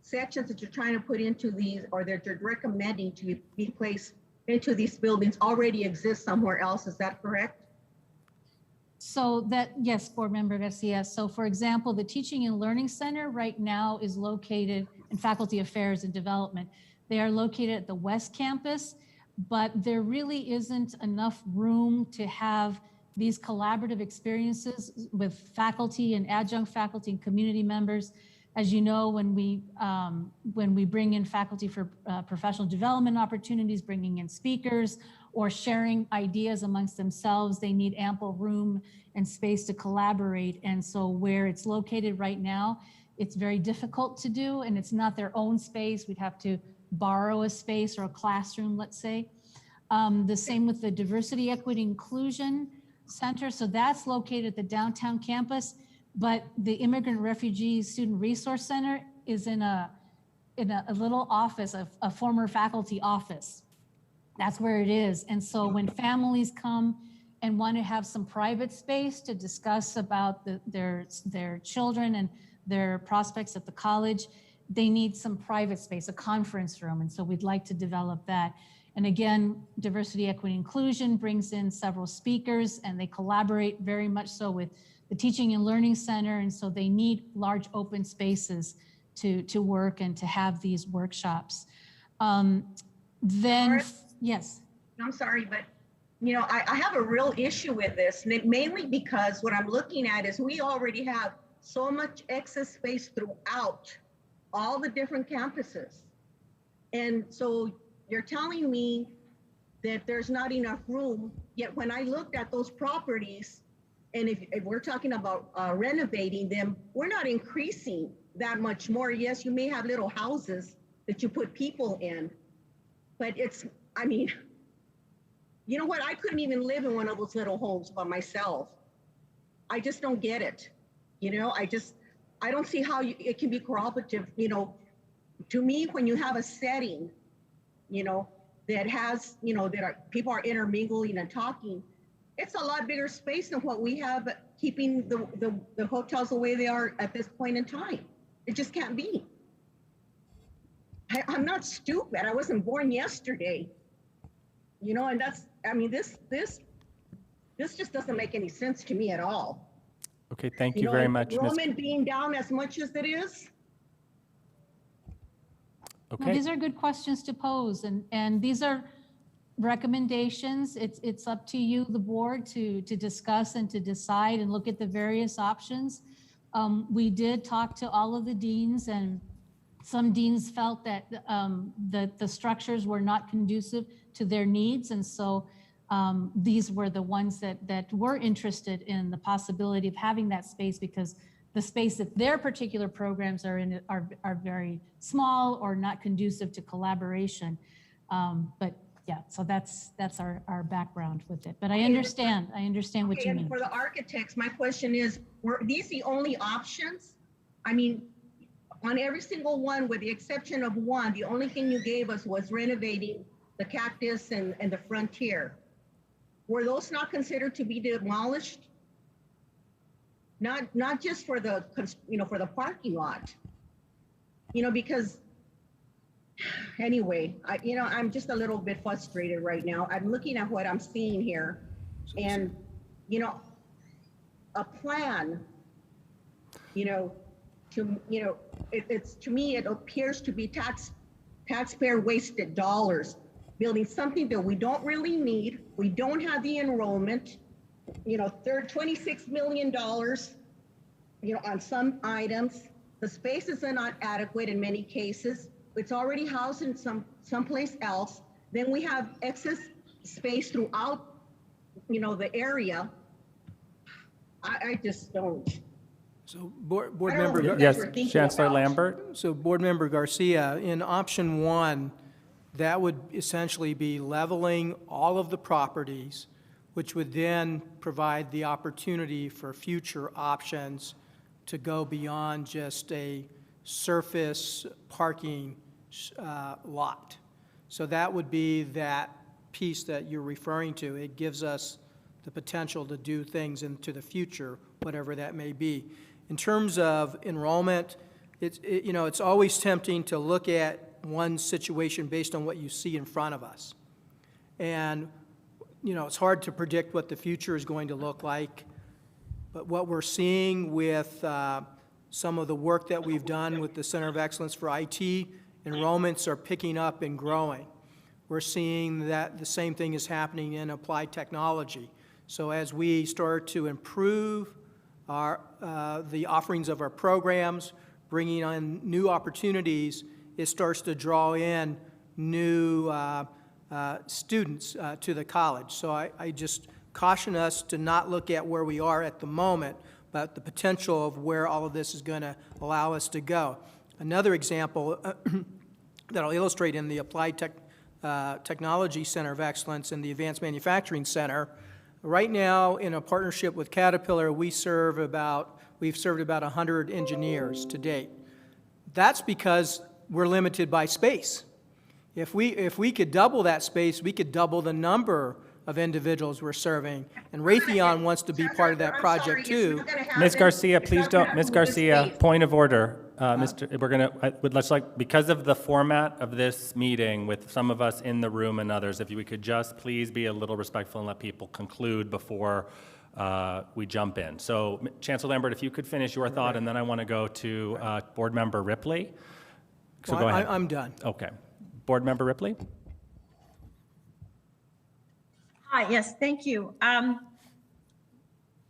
sections that you're trying to put into these, or that you're recommending to be placed into these buildings, already exist somewhere else, is that correct? So that, yes, Board Member Garcia. So for example, the Teaching and Learning Center right now is located in Faculty Affairs and Development. They are located at the West Campus, but there really isn't enough room to have these collaborative experiences with faculty and adjunct faculty and community members. As you know, when we bring in faculty for professional development opportunities, bringing in speakers or sharing ideas amongst themselves, they need ample room and space to collaborate. And so where it's located right now, it's very difficult to do, and it's not their own space. We'd have to borrow a space or a classroom, let's say. The same with the Diversity, Equity, Inclusion Center. So that's located at the downtown campus, but the Immigrant Refugee Student Resource Center is in a little office, a former faculty office. That's where it is. And so when families come and want to have some private space to discuss about their children and their prospects at the college, they need some private space, a conference room. And so we'd like to develop that. And again, Diversity, Equity, Inclusion brings in several speakers, and they collaborate very much so with the the Teaching and Learning Center, and so they need large open spaces to work and to have these workshops. Then, yes. I'm sorry, but you know, I have a real issue with this, mainly because what I'm looking at is we already have so much excess space throughout all the different campuses. And so you're telling me that there's not enough room, yet when I looked at those properties, and if we're talking about renovating them, we're not increasing that much more. Yes, you may have little houses that you put people in, but it's, I mean, you know what? I couldn't even live in one of those little homes by myself. I just don't get it. You know, I don't see how it can be cooperative. You know, to me, when you have a setting, you know, that has, you know, people are intermingling and talking, it's a lot bigger space than what we have keeping the hotels the way they are at this point in time. It just can't be. I'm not stupid. I wasn't born yesterday. You know, and that's, I mean, this just doesn't make any sense to me at all. Okay, thank you very much, Ms. Enrollment being down as much as it is. No, Okay, these are good questions to pose, and these are recommendations. It's up to you, the board, to discuss and to decide and look at the various options. We did talk to all of the deans, and some deans felt that the structures were not conducive to their needs, and so these were the ones that were interested in the possibility of having that space, because the space that their particular programs are in are very small or not conducive to collaboration. But yeah, so that's our background with it. But I understand what you mean. And for the architects, my question is, were these the only options? I mean, on every single one, with the exception of one, the only thing you gave us was renovating the Cactus and the Frontier. Were those not considered to be demolished? Not just for the, you know, for the parking lot, you know, because anyway, you know, I'm just a little bit frustrated right now. I'm looking at what I'm seeing here, and, you know, a plan, you know, it's to me, it appears to be taxpayer wasted dollars, building something that we don't really need. We don't have the enrollment, you know, $26 million, you know, on some items. The spaces are not adequate in many cases. It's already housed in someplace else. Then we have excess space throughout, you know, the area. I just don't. So board member, yes, Chancellor Lambert. So board member Garcia, in option one, that would essentially be leveling all of the properties, which would then provide the opportunity for future options to go beyond just a surface parking lot. So that would be that piece that you're referring to. It gives us the potential to do things into the future, whatever that may be. In terms of enrollment, you know, it's always tempting to look at one situation based on what you see in front of us. And, you know, it's hard to predict what the future is going to look like. But what we're seeing with some of the work that we've done with the Center of Excellence for IT, enrollments are picking up and growing. We're seeing that the same thing is happening in applied technology. So as we start to improve the offerings of our programs, bringing on new opportunities, it starts to draw in new students to the college. So I just caution us to not look at where we are at the moment, but the potential of where all of this is going to allow us to go. Another example that I'll illustrate in the Applied Technology Center of Excellence and the Advanced Manufacturing Center, right now in a partnership with Caterpillar, we've served about 100 engineers to date. That's because we're limited by space. If we could double that space, we could double the number of individuals we're serving. And Raytheon wants to be part of that project too. Ms. Garcia, please don't, Ms. Garcia, point of order. Because of the format of this meeting with some of us in the room and others, if we could just please be a little respectful and let people conclude before we jump in. So Chancellor Lambert, if you could finish your thought, and then I want to go to Board Member Ripley. So Well, go ahead. I'm done. Okay. Board Member Ripley? Hi, yes, thank you.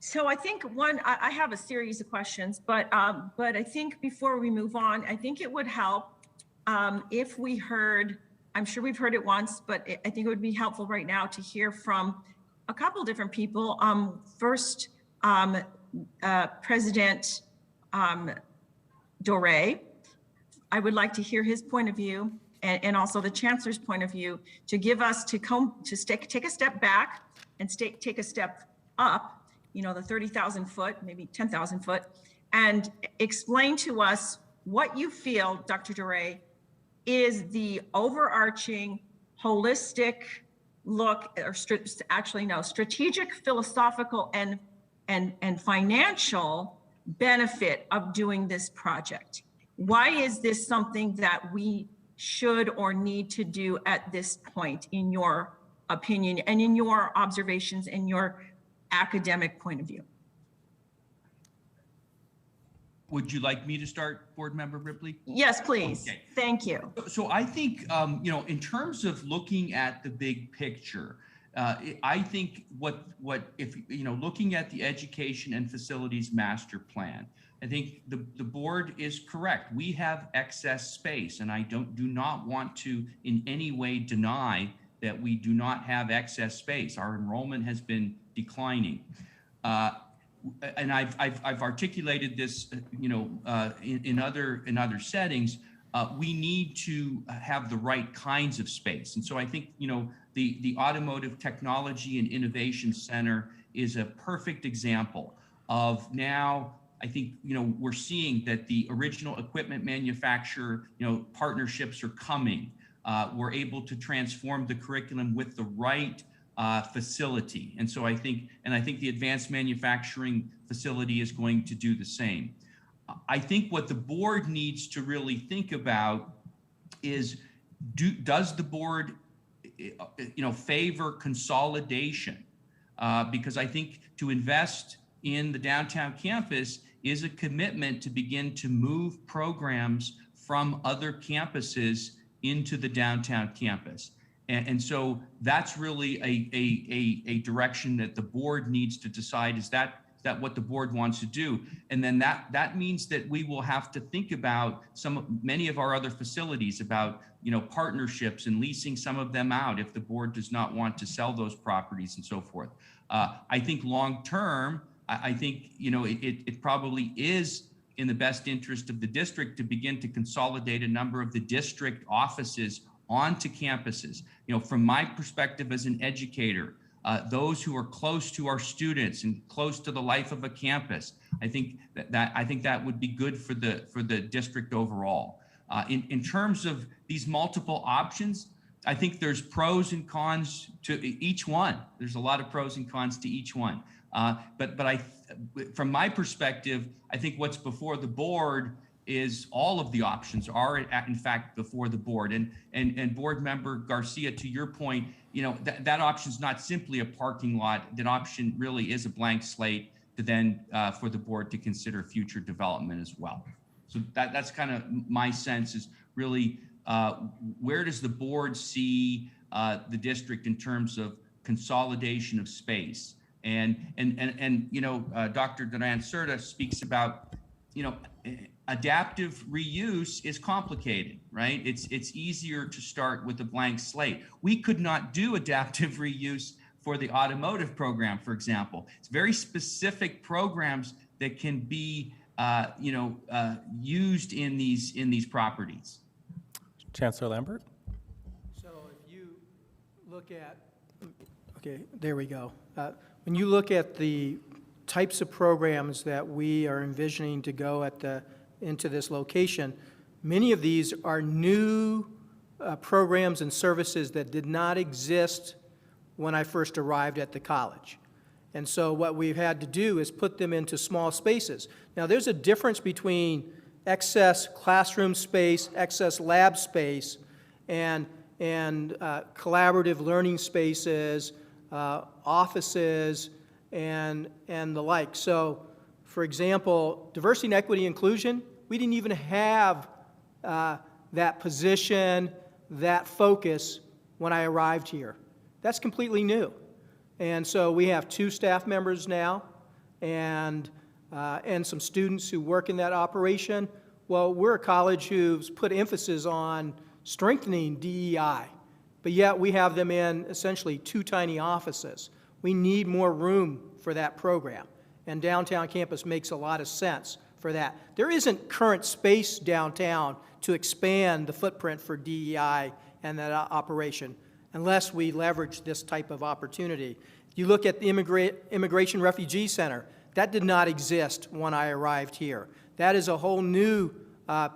So I think I have a series of questions, but I think before we move on, I think it would help if we heard, I'm sure we've heard it once, but I think it would be helpful right now to hear from a couple different people. First, President Doré. I would like to hear his point of view and also the Chancellor's point of view to give us take a step back and take a step up, you know, the 30,000 foot, maybe 10,000 foot, and explain to us what you feel, Dr. Doré, is the overarching holistic look, or strategic, philosophical, and financial benefit of doing this project. Why is this something that we should or need to do at this point, in your opinion and in your observations and your academic point of view? Would you like me to start, Board Member Ripley? Yes, please. Okay. Thank you. So I think, you know, in terms of looking at the big picture, I think if, you know, looking at the education and facilities master plan, I think the board is correct. We have excess space, and I do not want to in any way deny that we do not have excess space. Our enrollment has been declining. And I've articulated this, you know, in other settings. We need to have the right kinds of space, and so I think, you know, the Automotive Technology and Innovation Center is a perfect example of now. I think, you know, we're seeing that the original equipment manufacturer, you know, partnerships are coming. We're able to transform the curriculum with the right facility. And so I think the advanced manufacturing facility is going to do the same. I think what the board needs to really think about is, does the board, you know, favor consolidation? Because I think to invest in the downtown campus is a commitment to begin to move programs from other campuses into the downtown campus. And so that's really a direction that the board needs to decide. Is that what the board wants to do? And then that means that we will have to think about many of our other facilities, about, you know, partnerships and leasing some of them out if the board does not want to sell those properties and so forth. I think long term, I think, you know, it probably is in the best interest of the district to begin to consolidate a number of the district offices onto campuses. You know, from my perspective as an educator, those who are close to our students and close to the life of a campus, I think that would be good for the district overall. In terms of these multiple options, I think there's pros and cons to each one. There's a lot of pros and cons to each one. But from my perspective, I think what's before the board is all of the options are in fact before the board. And Board Member Garcia, to your point, you know, that option is not simply a parking lot. That option really is a blank slate to then for the board to consider future development as well. So that's kind of my sense, is really where does the board see the district in terms of consolidation of space? And you know, Dr. Duran-Cerda speaks about, you know, adaptive reuse is complicated, right? It's easier to start with a blank slate. We could not do adaptive reuse for the automotive program, for example. It's very specific programs that can be, you know, used in these properties. Chancellor Lambert? So if you look at, okay, there we go. When you look at the types of programs that we are envisioning to go into this location, many of these are new programs and services that did not exist when I first arrived at the college. And so what we've had to do is put them into small spaces. Now, there's a difference between excess classroom space, excess lab space, and collaborative learning spaces, offices, and the like. So, for example, diversity and equity inclusion, we didn't even have that position, that focus when I arrived here. That's completely new. And so we have 2 staff members now and some students who work in that operation. Well, we're a college who's put emphasis on strengthening DEI, but yet we have them in essentially 2 tiny offices. We need more room for that program, and downtown campus makes a lot of sense for that. There isn't current space downtown to expand the footprint for DEI and that operation unless we leverage this type of opportunity. You look at the Immigration Refugee Center, that did not exist when I arrived here. That is a whole new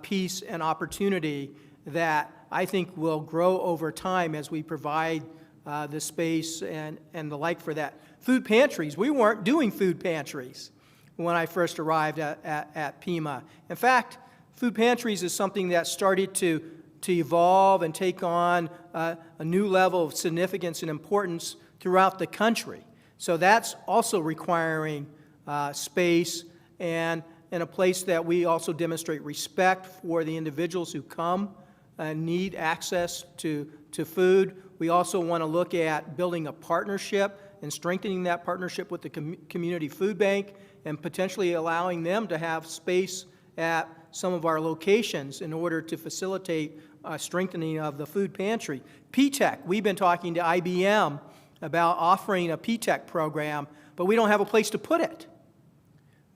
piece and opportunity that I think will grow over time as we provide the space and the like for that. Food pantries, we weren't doing food pantries when I first arrived at Pima. In fact, food pantries is something that started to evolve and take on a new level of significance and importance throughout the country. So that's also requiring space and a place that we also demonstrate respect for the individuals who come and need access to food. We also want to look at building a partnership and strengthening that partnership with the community food bank and potentially allowing them to have space at some of our locations in order to facilitate strengthening of the food pantry. P-TECH, we've been talking to IBM about offering a P-TECH program, but we don't have a place to put it.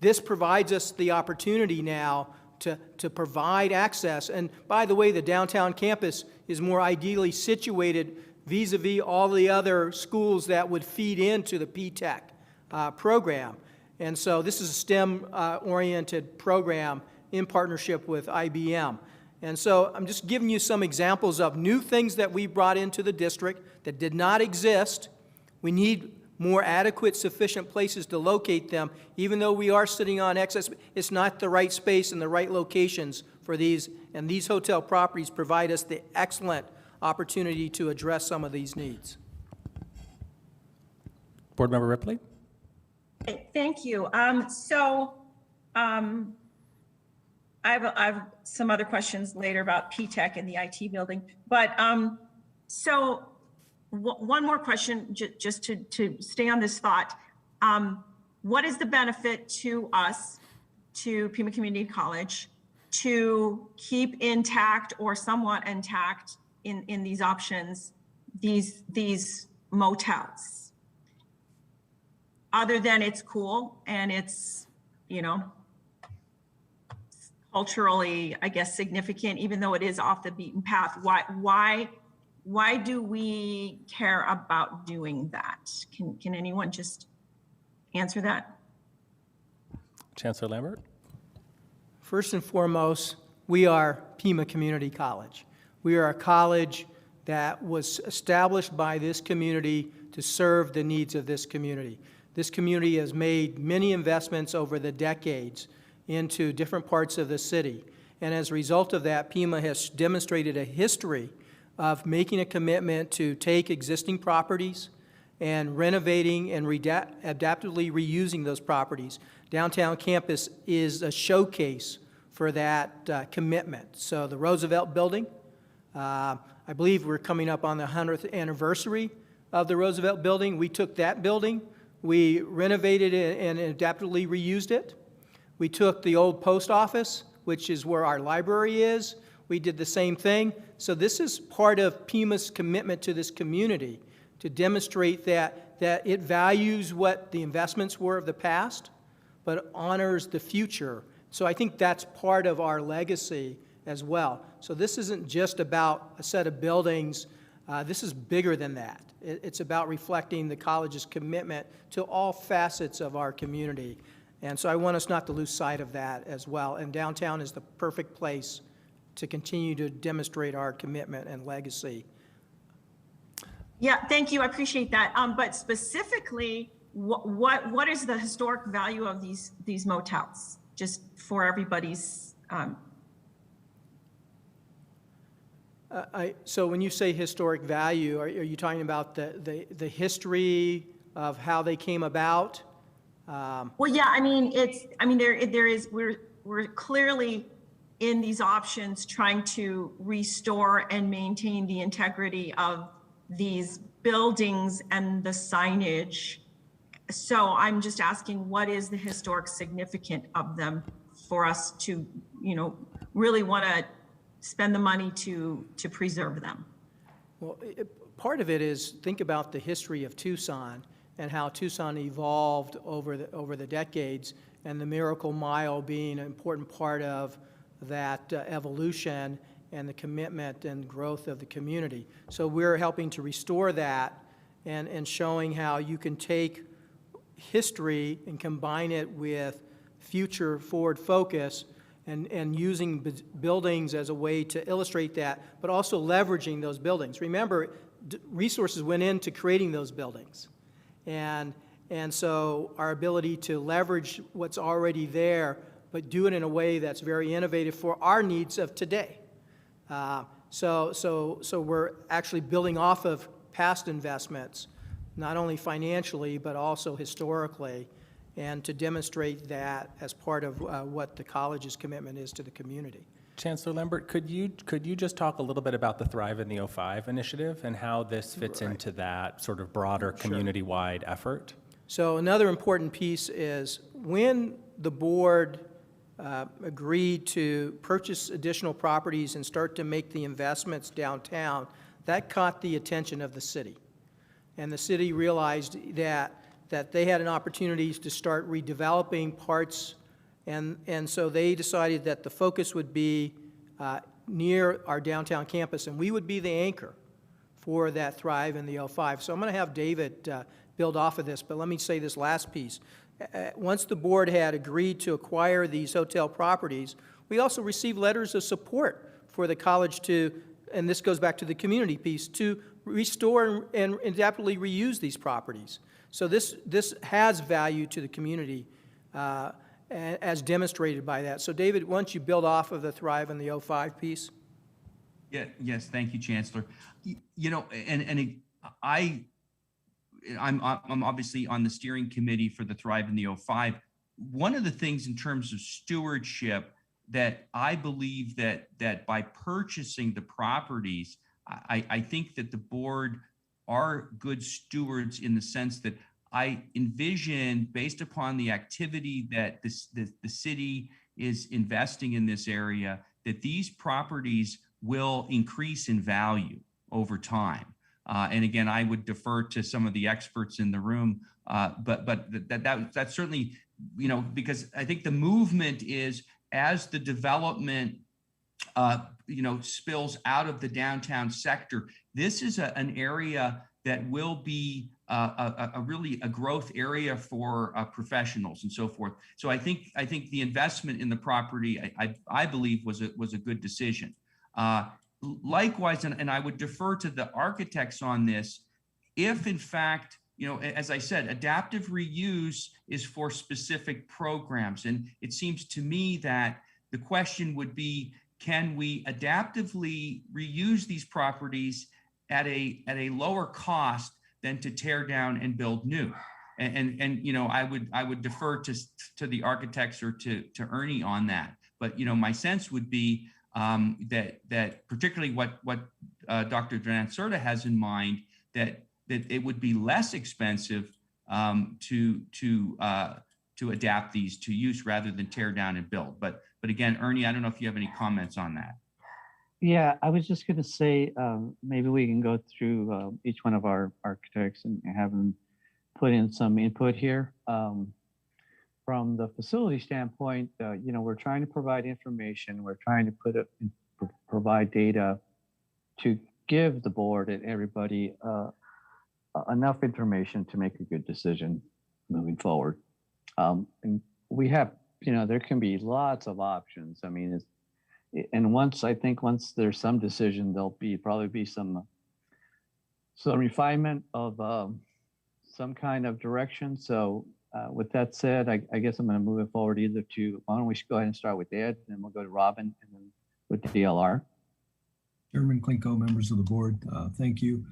This provides us the opportunity now to provide access. And by the way, the downtown campus is more ideally situated vis-a-vis all the other schools that would feed into the P-TECH program. And so this is a STEM-oriented program in partnership with IBM. And so I'm just giving you some examples of new things that we brought into the district that did not exist. We need more adequate, sufficient places to locate them. Even though we are sitting on excess, it's not the right space and the right locations for these. And these hotel properties provide us the excellent opportunity to address some of these needs. Board Member Ripley? Thank you. I have some other questions later about P-TECH and the IT building, but one more question just to stay on this thought. What is the benefit to us, to Pima Community College, to keep intact or somewhat intact in these options, these motels? Other than it's cool and it's, culturally, I guess, significant, even though it is off the beaten path. Why do we care about doing that? Can anyone just answer that? Chancellor Lambert? First and foremost, we are Pima Community College. We are a college that was established by this community to serve the needs of this community. This community has made many investments over the decades into different parts of the city. And as a result of that, Pima has demonstrated a history of making a commitment to take existing properties and renovating and adaptively reusing those properties. Downtown campus is a showcase for that commitment. So the Roosevelt Building, I believe we're coming up on the 100th anniversary of the Roosevelt Building. We took that building, we renovated it and adaptively reused it. We took the old post office, which is where our library is. We did the same thing. So this is part of Pima's commitment to this community to demonstrate that it values what the investments were of the past, but honors the future. So I think that's part of our legacy as well. So this isn't just about a set of buildings. This is bigger than that. It's about reflecting the college's commitment to all facets of our community. And so I want us not to lose sight of that as well. And downtown is the perfect place to continue to demonstrate our commitment and legacy. Yeah, thank you. I appreciate that. But specifically, what is the historic value of these motels? Just for everybody's. So when you say historic value, are you talking about the history of how they came about Well, yeah, I mean, we're clearly in these options trying to restore and maintain the integrity of these buildings and the signage. So I'm just asking, what is the historic significance of them for us to, really want to spend the money to preserve them? Well, part of it is think about the history of Tucson and how Tucson evolved over the decades, and the Miracle Mile being an important part of that evolution and the commitment and growth of the community. So we're helping to restore that and showing how you can take history and combine it with future forward focus and using buildings as a way to illustrate that, but also leveraging those buildings. Remember, resources went into creating those buildings. And so our ability to leverage what's already there, but do it in a way that's very innovative for our needs of today. So we're actually building off of past investments, not only financially, but also historically, and to demonstrate that as part of what the college's commitment is to the community. Chancellor Lambert, could you just talk a little bit about the Thrive in the 05 initiative and how this fits into that sort of broader community-wide effort? So another important piece is when the board agreed to purchase additional properties and start to make the investments downtown, that caught the attention of the city. And the city realized that they had an opportunity to start redeveloping parts, and so they decided that the focus would be near our downtown campus, and we would be the anchor for that Thrive in the 05. So I'm going to have David build off of this, but let me say this last piece. Once the board had agreed to acquire these hotel properties, we also received letters of support for the college to, and this goes back to the community piece, to restore and adaptively reuse these properties. So this has value to the community as demonstrated by that. So David, why don't you build off of the Thrive in the 05 piece? Yeah, yes, thank you, Chancellor. I'm obviously on the steering committee for the Thrive in the 05. One of the things in terms of stewardship that I believe that by purchasing the properties, I think that the board are good stewards in the sense that I envision, based upon the activity that the city is investing in this area, that these properties will increase in value over time. And again, I would defer to some of the experts in the room, but that's certainly, because I think the movement is as the development, spills out of the downtown sector. This is an area that will be really a growth area for professionals and so forth. So I think the investment in the property, I believe, was a good decision. Likewise, and I would defer to the architects on this, if in fact, as I said, adaptive reuse is for specific programs. And it seems to me that the question would be, can we adaptively reuse these properties at a lower cost than to tear down and build new? And I would defer to the architects or to Ernie on that. But my sense would be that particularly what Dr. Drancerta has in mind, that it would be less expensive to adapt these to use rather than tear down and build. But again, Ernie, I don't know if you have any comments on that. Yeah, I was just going to say maybe we can go through each one of our architects and have them put in some input here. From the facility standpoint, we're trying to provide information. We're trying to provide data to give the board and everybody enough information to make a good decision moving forward. And we have, there can be lots of options. I mean, and once there's some decision, there'll probably be some refinement of some kind of direction. So with that said, I guess I'm going to move it forward why don't we go ahead and start with Ed, and then we'll go to Robin, and then with the DLR. Chairman Klinko, members of the board, thank you.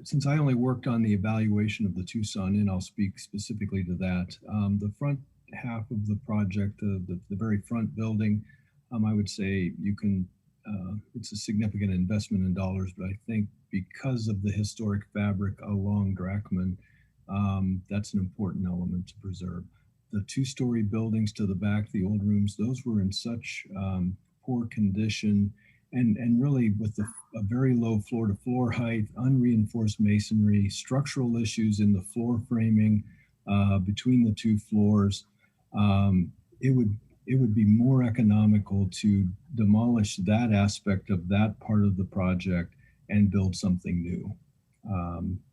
since I only worked on the evaluation of the Tucson Inn, I'll speak specifically to that. The front half of the project, the very front building, I would say you can, it's a significant investment in dollars, but I think because of the historic fabric along Drachman, that's an important element to preserve. The two-story buildings to the back, the old rooms, those were in such poor condition, and really with a very low floor-to-floor height, unreinforced masonry, structural issues in the floor framing between the two floors. It would be more economical to demolish that aspect of that part of the project and build something new.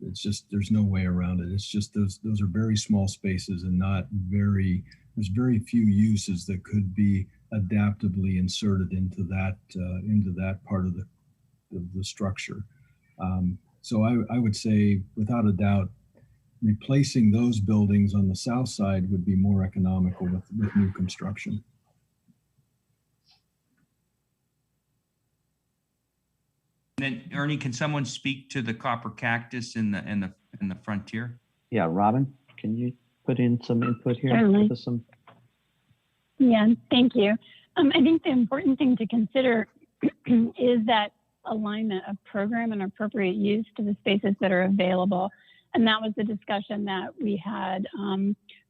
It's just, there's no way around it. It's just those are very small spaces and there's very few uses that could be adaptively inserted into that part of the structure. So I would say, without a doubt, replacing those buildings on the south side would be more economical with new construction. And then Ernie, can someone speak to the copper cactus in the frontier? Yeah, Robin, can you put in some input here? Certainly. Give us some. Yeah, thank you. I think the important thing to consider is that alignment of program and appropriate use to the spaces that are available. And that was the discussion that we had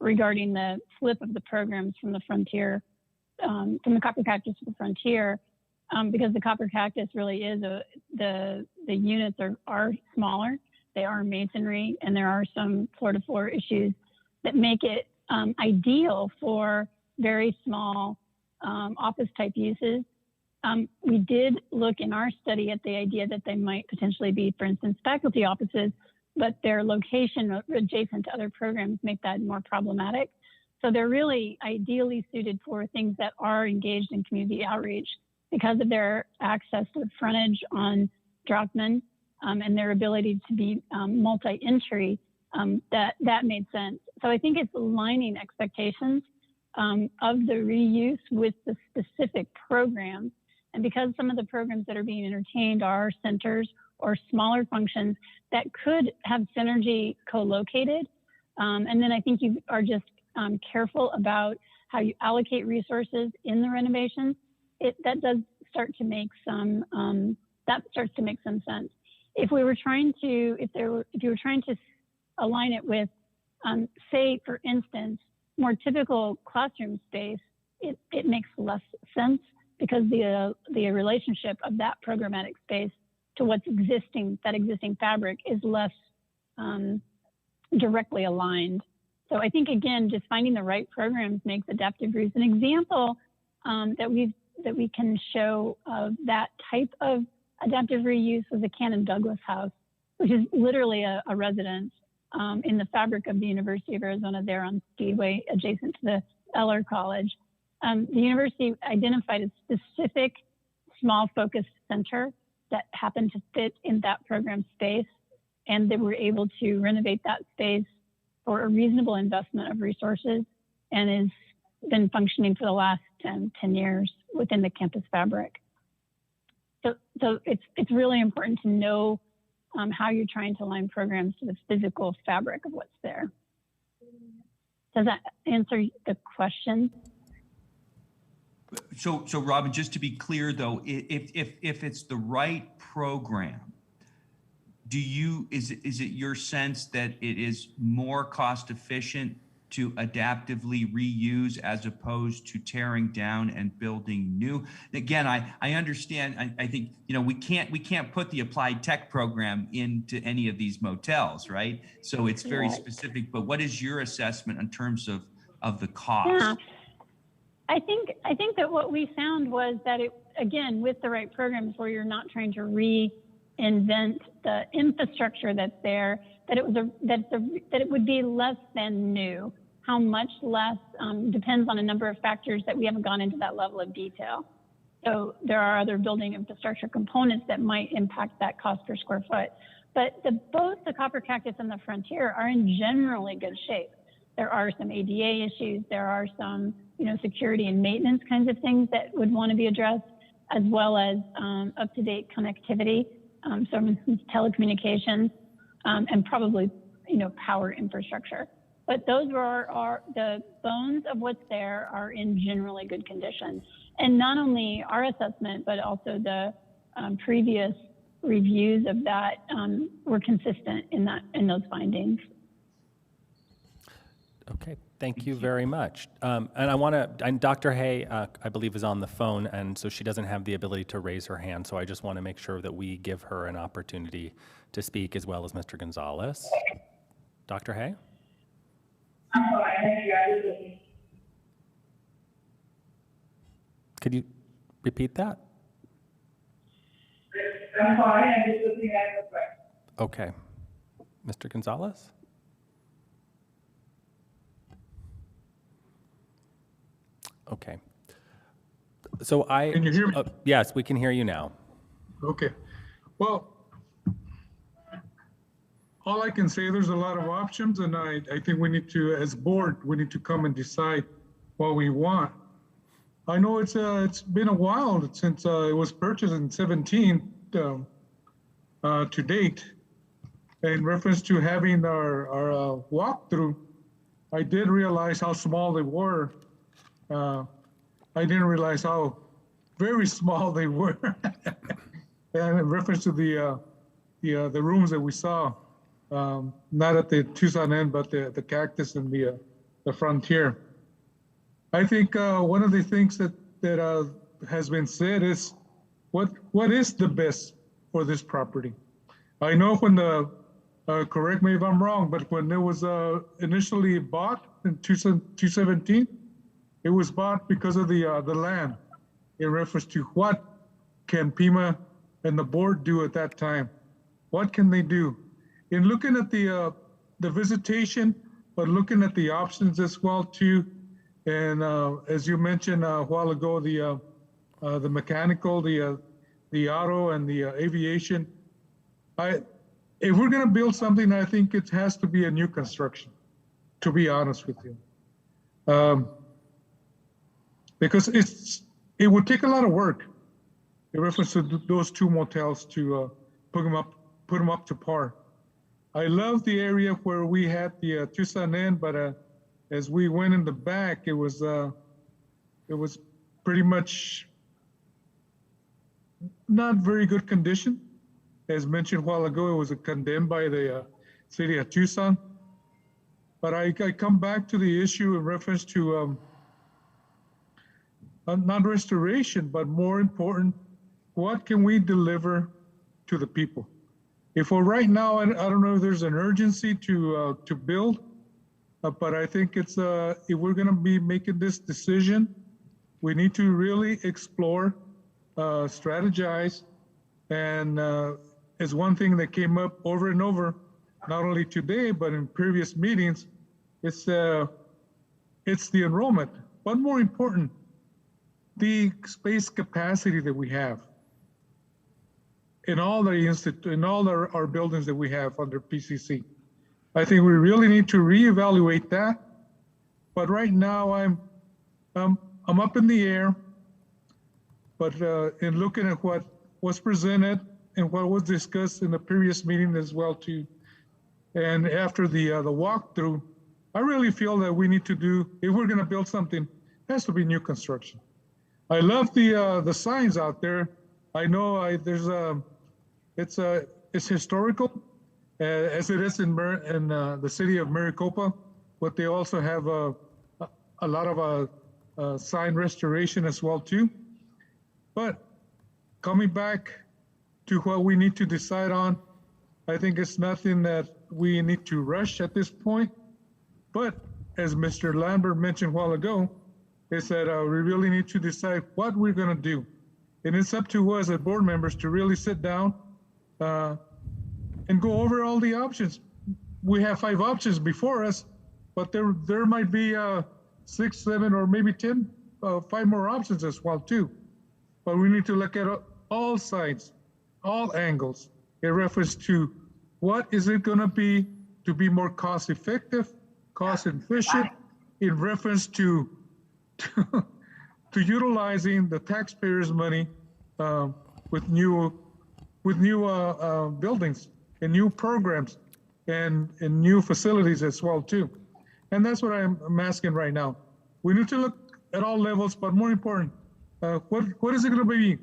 regarding the flip of the programs from the frontier, from the copper cactus to the frontier, because the copper cactus really is the units are smaller, they are masonry, and there are some floor-to-floor issues that make it ideal for very small office type uses. We did look in our study at the idea that they might potentially be, for instance, faculty offices, but their location adjacent to other programs make that more problematic. So they're really ideally suited for things that are engaged in community outreach because of their access to the frontage on Drachman and their ability to be multi-entry. That made sense. So I think it's aligning expectations of the reuse with the specific programs. And because some of the programs that are being entertained are centers or smaller functions that could have synergy co-located. And then I think you are just careful about how you allocate resources in the renovations. That does start to make some, sense. If we were trying to, if you were trying to align it with, say, for instance, more typical classroom space, it makes less sense because the relationship of that programmatic space to what's existing, that existing fabric is less directly aligned. So I think, again, just finding the right programs makes adaptive reuse. An example that we can show of that type of adaptive reuse was the Cannon Douglas House, which is literally a residence in the fabric of the University of Arizona there on Speedway, adjacent to the Eller College. The university identified a specific small focused center that happened to fit in that program space, and they were able to renovate that space for a reasonable investment of resources and has been functioning for the last 10 years within the campus fabric. So it's really important to know how you're trying to align programs to the physical fabric of what's there. Does that answer the question? So Robin, just to be clear though, if it's the right program, is it your sense that it is more cost efficient to adaptively reuse as opposed to tearing down and building new? Again, I understand. I think, we can't put the applied tech program into any of these motels, right? So it's very specific. But what is your assessment in terms of the cost? Yeah. I think that what we found was that it, again, with the right programs where you're not trying to reinvent the infrastructure that's there, that it would be less than new. How much less depends on a number of factors that we haven't gone into that level of detail. So there are other building infrastructure components that might impact that cost per square foot. But both the Copper Cactus and the Frontier are in generally good shape. There are some ADA issues. There are some, security and maintenance kinds of things that would want to be addressed, as well as up-to-date connectivity. for instance, telecommunications, and probably, power infrastructure. But those are the bones of what's there are in generally good condition. And not only our assessment, but also the previous reviews of that were consistent in those findings. Okay, thank you very much. And I want to, and Dr. Hay, I believe, is on the phone, and so she doesn't have the ability to raise her hand. So I just want to make sure that we give her an opportunity to speak, as well as Mr. Gonzalez. Dr. Hay? Could you repeat that? I'm sorry, I'm just looking at the question. Okay. Mr. Gonzalez? Okay. So Can you hear me? Yes, we can hear you now. Okay. Well, all I can say, there's a lot of options, and I think we need to, as board, we need to come and decide what we want. I know it's been a while since it was purchased in 17 to date. In reference to having our walkthrough, I did realize how small they were. I didn't realize how very small they were. And in reference to the rooms that we saw, not at the Tucson Inn, but the Cactus and the Frontier. I think one of the things that has been said is, what is the best for this property? I know when correct me if I'm wrong, but when it was initially bought in 2017, it was bought because of the land, in reference to what can Pima and the board do at that time? What can they do? In looking at the visitation, but looking at the options as well too, and as you mentioned a while ago, the mechanical, the auto, and the aviation. If we're going to build something, I think it has to be a new construction, to be honest with you. Because it would take a lot of work in reference to those two motels to put them up to par. I love the area where we had the Tucson Inn, but as we went in the back, it was pretty much not very good condition. As mentioned a while ago, it was condemned by the city of Tucson. But I come back to the issue in reference to not restoration, but more important, what can we deliver to the people? If for right now, I don't know if there's an urgency to build, but I think it's if we're going to be making this decision, we need to really explore, strategize, and is one thing that came up over and over, not only today, but in previous meetings, it's the enrollment, but more important, the space capacity that we have in all our buildings that we have under PCC. I think we really need to reevaluate that. But right now, I'm up in the air. But in looking at what was presented and what was discussed in the previous meeting as well too, and after the walkthrough, I really feel that we need to do, if we're going to build something, it has to be new construction. I love the signs out there. I know it's historical, as it is in the city of Maricopa, but they also have a lot of sign restoration as well too. But coming back to what we need to decide on, I think it's nothing that we need to rush at this point. But as Mr. Lambert mentioned a while ago, is that we really need to decide what we're going to do. And it's up to us as board members to really sit down and go over all the options. We have 5 options before us, but there might be 6, 7, or maybe 10, 5 more options as well too. But we need to look at all sides, all angles, in reference to what is it going to be more cost effective, cost efficient, in reference to utilizing the taxpayers' money with with new buildings and new programs and new facilities as well too. And that's what I'm asking right now. We need to look at all levels, but more important, what is it going to be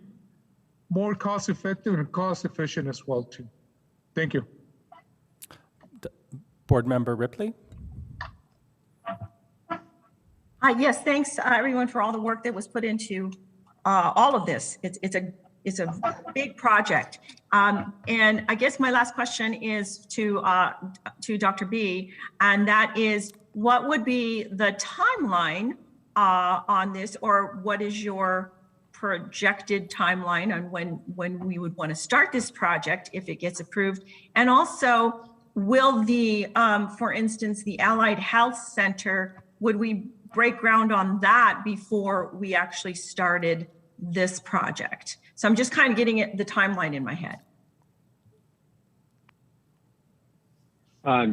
more cost effective and cost efficient as well too? Thank you. Board Member Ripley. Yes, thanks everyone for all the work that was put into all of this. It's a big project. And I guess my last question is to Dr. B, and that is, what would be the timeline on this, or what is your projected timeline on when we would want to start this project if it gets approved? And also, will the, for instance, the Allied Health Center, would we break ground on that before we actually started this project? So I'm just kind of getting the timeline in my head.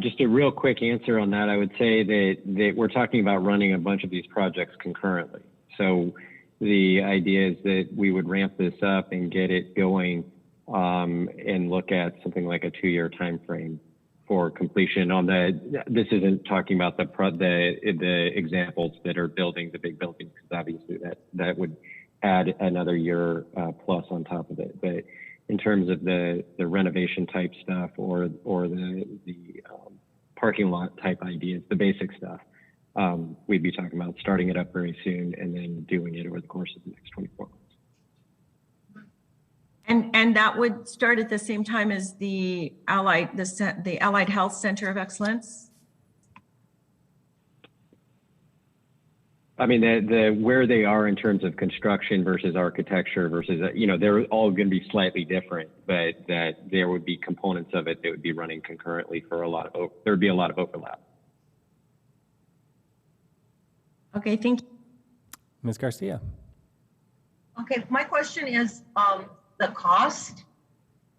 Just a real quick answer on that. I would say that we're talking about running a bunch of these projects concurrently. So the idea is that we would ramp this up and get it going and look at something like a 2-year time frame for completion. On this isn't talking about the examples that are building the big buildings, because obviously that would add another year plus on top of it. But in terms of the renovation type stuff or the parking lot type ideas, the basic stuff, we'd be talking about starting it up very soon and then doing it over the course of the next 24 months. And that would start at the same time as the Allied Health Center of Excellence? I mean, where they are in terms of construction versus architecture versus, they're all going to be slightly different, but that there would be components of it that would be running concurrently for there would be a lot of overlap. Okay, thank you. Ms. Garcia. Okay, my question is the cost.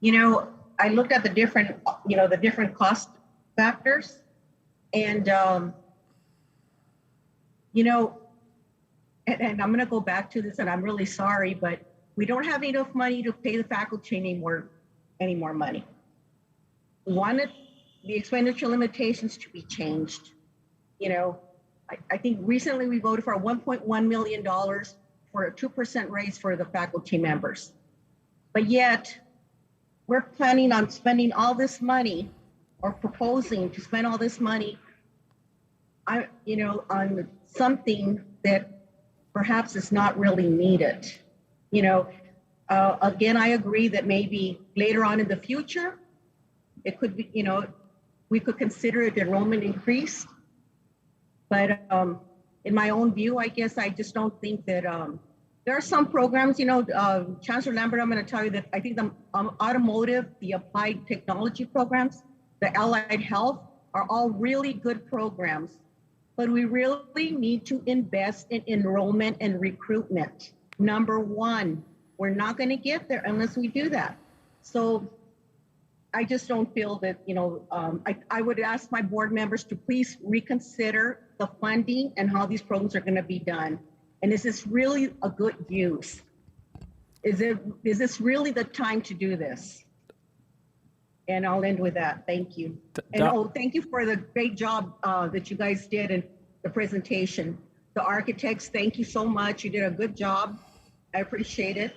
I looked at the different, the different cost factors, and and I'm going to go back to this, and I'm really sorry, but we don't have enough money to pay the faculty any more money. We wanted the expenditure limitations to be changed. I think recently we voted for $1.1 million for a 2% raise for the faculty members. But yet we're planning on spending all this money, or proposing to spend all this money on something that perhaps is not really needed. Again, I agree that maybe later on in the future, it could be, we could consider an enrollment increase. But in my own view, I guess I just don't think that there are some programs, Chancellor Lambert, I'm going to tell you that I think the automotive, the applied technology programs, the allied health are all really good programs. But we really need to invest in enrollment and recruitment. Number one, we're not going to get there unless we do that. So I just don't feel that, I would ask my board members to please reconsider the funding and how these programs are going to be done. And is this really a good use? Is this really the time to do this? And I'll end with that. Thank you. And thank you for the great job that you guys did in the presentation. The architects, thank you so much. You did a good job. I appreciate it.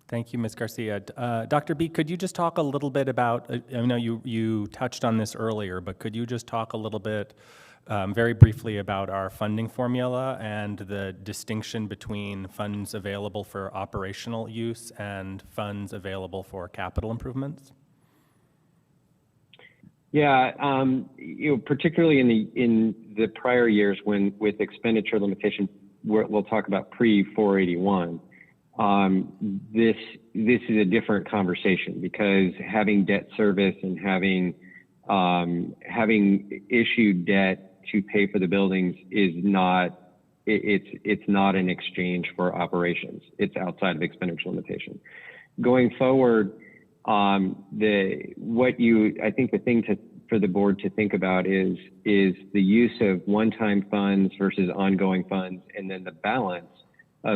Thank you, Ms. Garcia. Dr. B, could you just talk a little bit about, I know you touched on this earlier, but could you just talk a little bit very briefly about our funding formula and the distinction between funds available for operational use and funds available for capital improvements? Yeah, particularly in the prior years with expenditure limitation, we'll talk about pre-481. This is a different conversation, because having debt service and having issued debt to pay for the buildings is not, it's not an exchange for operations. It's outside of expenditure limitation. Going forward, I think the thing for the board to think about is the use of one-time funds versus ongoing funds, and then the balance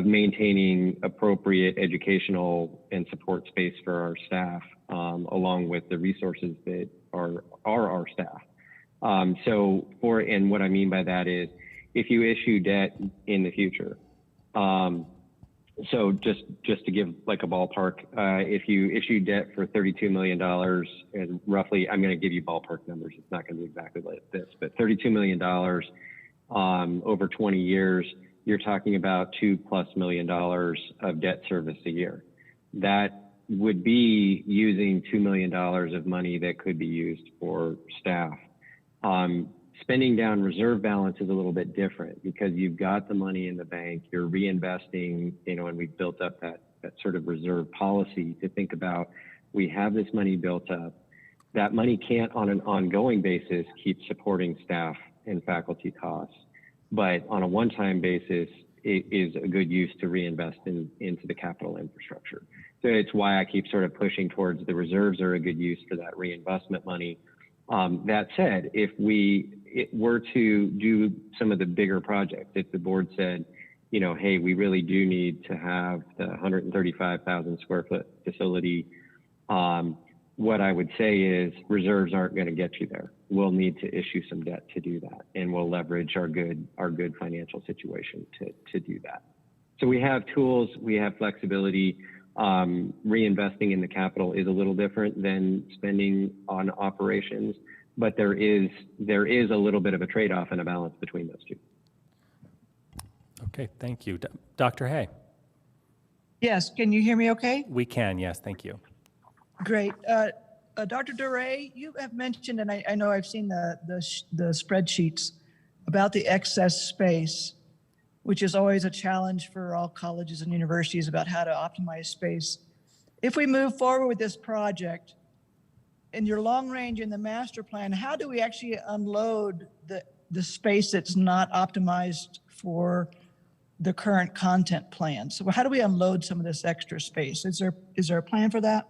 maintaining appropriate educational and support space for our staff, along with the resources that are our staff. And what I mean by that is, if you issue debt in the future, so just to give like a ballpark, if you issue debt for $32 million, and roughly, I'm going to give you ballpark numbers. It's not going to be exactly like this, but $32 million over 20 years, you're talking about $2+ million of debt service a year. That would be using $2 million of money that could be used for staff. Spending down reserve balance is a little bit different because you've got the money in the bank, you're reinvesting, and we've built up that sort of reserve policy to think about, we have this money built up. That money can't on an ongoing basis keep supporting staff and faculty costs, but on a one-time basis, it is a good use to reinvest into the capital infrastructure. So it's why I keep sort of pushing towards the reserves are a good use for that reinvestment money. That said, if we were to do some of the bigger projects, if the board said, hey, we really do need to have the 135,000 square foot facility, what I would say is reserves aren't going to get you there. We'll need to issue some debt to do that, and we'll leverage our good financial situation to do that. So we have tools, we have flexibility. Reinvesting in the capital is a little different than spending on operations, but there is a little bit of a trade-off and a balance between those two. Okay, thank you. Dr. Hay. Yes, can you hear me okay? We can, yes, thank you. Great. Dr. Duray, you have mentioned, and I know I've seen the spreadsheets about the excess space, which is always a challenge for all colleges and universities about how to optimize space. If we move forward with this project, in your long range in the master plan, how do we actually unload the space that's not optimized for the current content plan? So how do we unload some of this extra space? Is there a plan for that?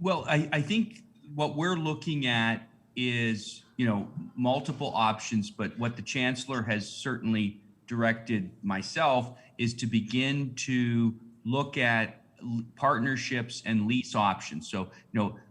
Well, I think what we're looking at is, multiple options, but what the chancellor has certainly directed myself is to begin to look at partnerships and lease options. So,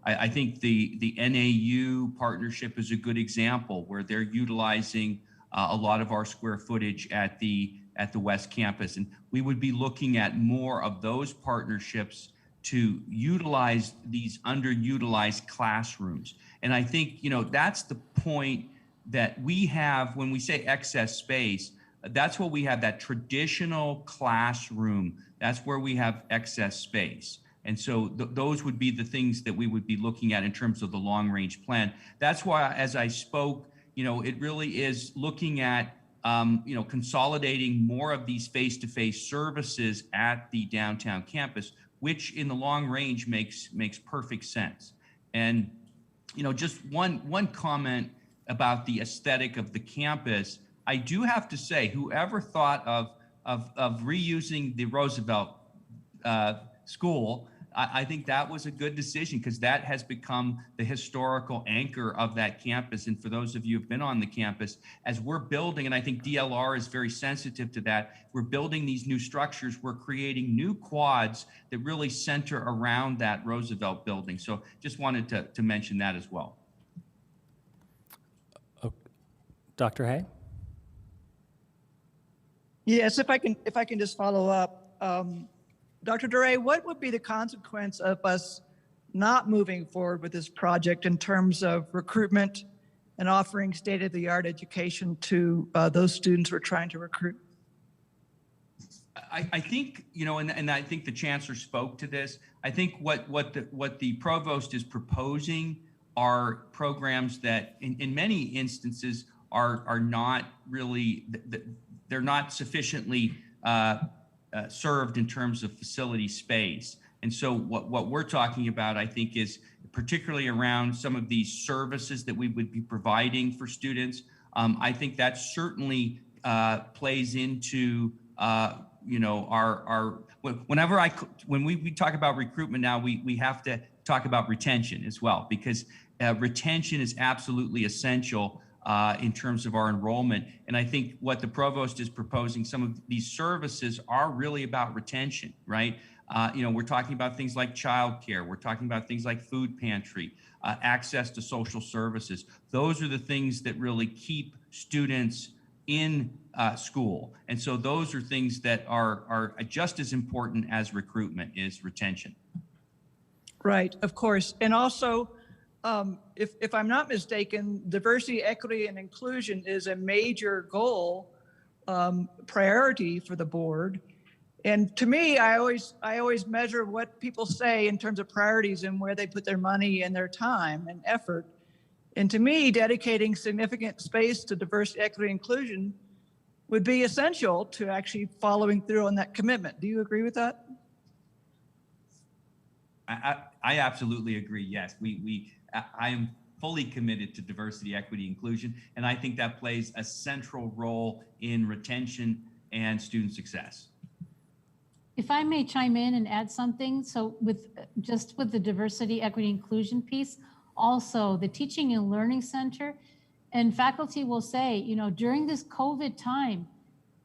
I think the NAU partnership is a good example where they're utilizing a lot of our square footage at the West Campus, and we would be looking at more of those partnerships to utilize these underutilized classrooms. And I think, that's the point that we have when we say excess space. That's what we have, that traditional classroom. That's where we have excess space. And so those would be the things that we would be looking at in terms of the long range plan. That's why, as I spoke, it really is looking at, consolidating more of these face-to-face services at the downtown campus, which in the long range makes perfect sense. And, just one comment about the aesthetic of the campus. I do have to say, whoever thought of reusing the Roosevelt School, I think that was a good decision because that has become the historical anchor of that campus. And for those of you who've been on the campus, as we're building, and I think DLR is very sensitive to that, we're building these new structures, we're creating new quads that really center around that Roosevelt building. So just wanted to mention that as well. Dr. Hay? Yes, if I can just follow up. Dr. Duray, what would be the consequence of us not moving forward with this project in terms of recruitment and offering state-of-the-art education to those students we're trying to recruit? I think, and I think the chancellor spoke to this. I think what the provost is proposing are programs that in many instances are not really, they're not sufficiently served in terms of facility space. And so what we're talking about, I think, is particularly around some of these services that we would be providing for students. I think that certainly plays into, when we talk about recruitment now, we have to talk about retention as well, because retention is absolutely essential in terms of our enrollment. And I think what the provost is proposing, some of these services are really about retention, right? We're talking about things like childcare. We're talking about things like food pantry, access to social services. Those are the things that really keep students in school. And so those are things that are just as important as recruitment is retention. Right, of course. And also, if I'm not mistaken, diversity, equity, and inclusion is a major goal, priority for the board. And to me, I always measure what people say in terms of priorities and where they put their money and their time and effort. And to me, dedicating significant space to diversity, equity, inclusion would be essential to actually following through on that commitment. Do you agree with that? I absolutely agree. Yes, I am fully committed to diversity, equity, inclusion, and I think that plays a central role in retention and student success. If I may chime in and add something, so with the diversity, equity, inclusion piece, also the Teaching and Learning Center, and faculty will say, during this COVID time,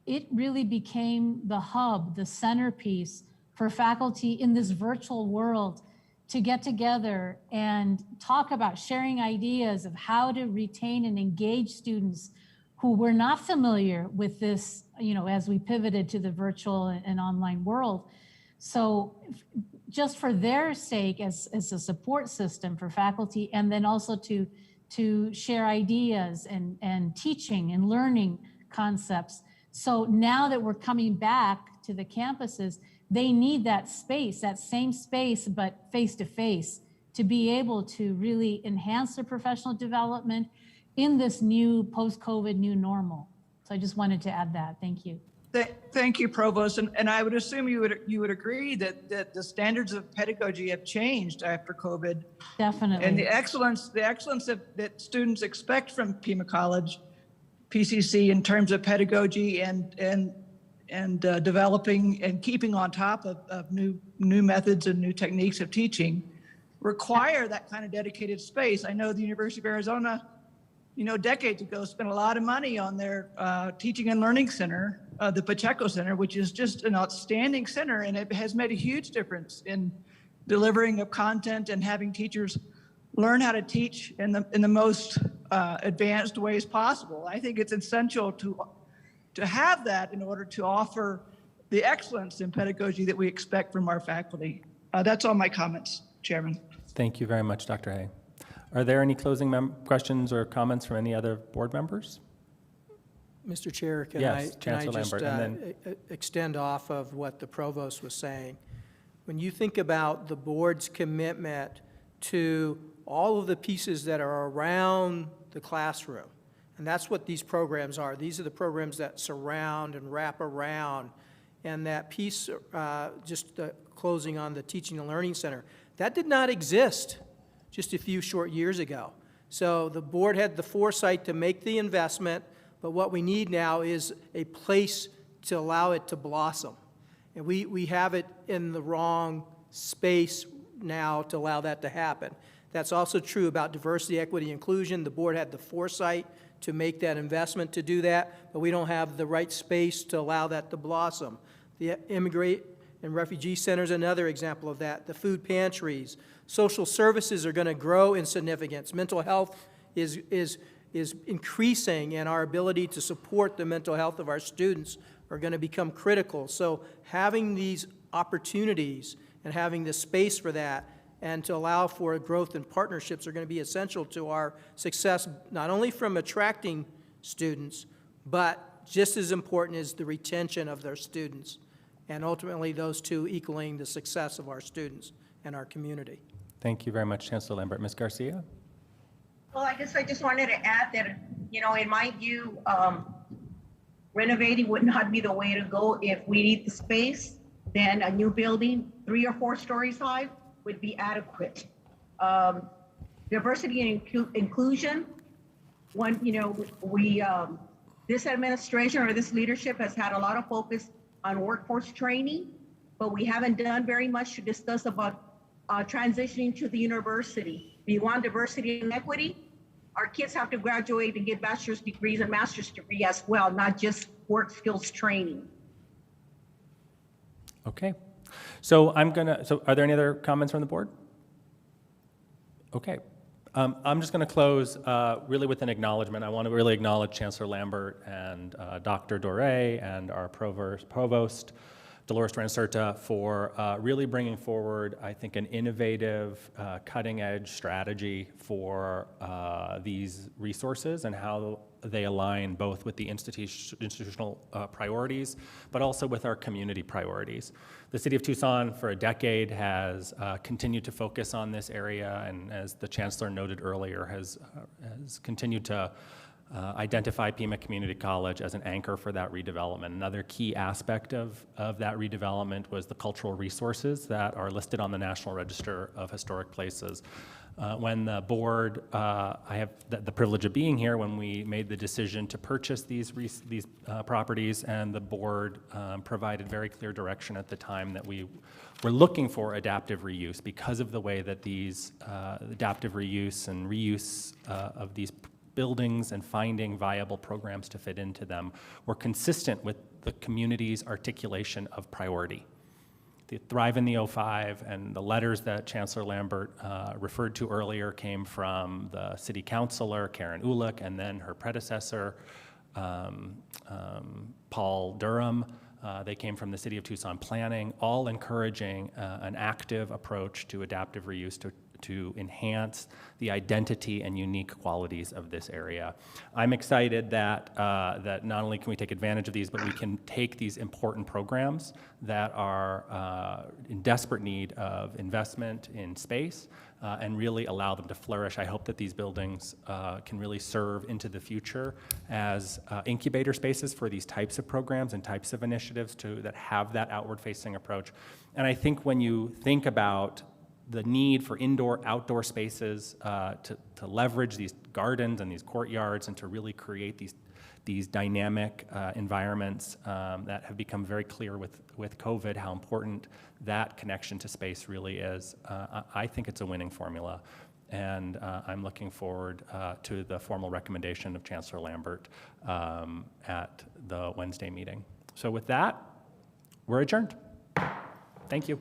it really became the hub, the centerpiece for faculty in this virtual world to get together and talk about sharing ideas of how to retain and engage students who were not familiar with this, as we pivoted to the virtual and online world. So just for their sake as a support system for faculty, and then also to share ideas and teaching and learning concepts. So now that we're coming back to the campuses, they need that space, that same space, but face-to-face, to be able to really enhance their professional development in this new post-COVID new normal. So I just wanted to add that. Thank you. Thank you, Provost. And I would assume you would agree that the standards of pedagogy have changed after COVID. Definitely. And the excellence that students expect from Pima College, PCC, in terms of pedagogy and developing and keeping on top of new methods and new techniques of teaching require that kind of dedicated space. I know the University of Arizona, decades ago, spent a lot of money on their Teaching and Learning Center, the Pacheco Center, which is just an outstanding center, and it has made a huge difference in delivering of content and having teachers learn how to teach in the most advanced ways possible. I think it's essential to have that in order to offer the excellence in pedagogy that we expect from our faculty. That's all my comments, Chairman. Thank you very much, Dr. Hay. Are there any closing questions or comments from any other board members? Mr. Chair, can yes, I just Lambert, and then extend off of what the provost was saying? When you think about the board's commitment to all of the pieces that are around the classroom, and that's what these programs are. These are the programs that surround and wrap around. And that piece, just closing on the Teaching and Learning Center, that did not exist just a few short years ago. So the board had the foresight to make the investment, but what we need now is a place to allow it to blossom. And we have it in the wrong space now to allow that to happen. That's also true about diversity, equity, inclusion. The board had the foresight to make that investment to do that, but we don't have the right space to allow that to blossom. The Immigrant and Refugee Center is another example of that. The food pantries. Social services are going to grow in significance. Mental health is increasing, and our ability to support the mental health of our students are going to become critical. So having these opportunities and having the space for that and to allow for growth and partnerships are going to be essential to our success, not only from attracting students, but just as important is the retention of their students, and ultimately those two equaling the success of our students and our community. Thank you very much, Chancellor Lambert. Ms. Garcia? Well, I guess I just wanted to add that, in my view, renovating would not be the way to go. If we need the space, then a new building, 3 or 4 stories high, would be adequate. Diversity and inclusion, this administration or this leadership has had a lot of focus on workforce training, but we haven't done very much to discuss about transitioning to the university. We want diversity and equity. our kids have to graduate and get bachelor's degrees and master's degree as well, not just work skills training. Okay. So are there any other comments from the board? Okay. I'm just going to close really with an acknowledgement. I want to really acknowledge Chancellor Lambert and Dr. Doré and our provost, Dolores Rancerta, for really bringing forward, I think, an innovative, cutting-edge strategy for these resources and how they align both with the institutional priorities, but also with our community priorities. The City of Tucson, for a decade, has continued to focus on this area, and as the Chancellor noted earlier, has continued to identify Pima Community College as an anchor for that redevelopment. Another key aspect of that redevelopment was the cultural resources that are listed on the National Register of Historic Places. When the board, I have the privilege of being here when we made the decision to purchase these properties, and the board provided very clear direction at the time that we were looking for adaptive reuse because of the way that these adaptive reuse and reuse of these buildings and finding viable programs to fit into them were consistent with the community's articulation of priority. The Thrive in the 05 and the letters that Chancellor Lambert referred to earlier came from the city councilor, Karen Ulick, and then her predecessor, Paul Durham. They came from the City of Tucson Planning, all encouraging an active approach to adaptive reuse to enhance the identity and unique qualities of this area. I'm excited that not only can we take advantage of these, but we can take these important programs that are in desperate need of investment in space and really allow them to flourish. I hope that these buildings can really serve into the future as incubator spaces for these types of programs and types of initiatives that have that outward-facing approach. And I think when you think about the need for indoor-outdoor spaces to leverage these gardens and these courtyards and to really create these dynamic environments that have become very clear with COVID, how important that connection to space really is. I think it's a winning formula, and I'm looking forward to the formal recommendation of Chancellor Lambert at the Wednesday meeting. So with that, we're adjourned. Thank you.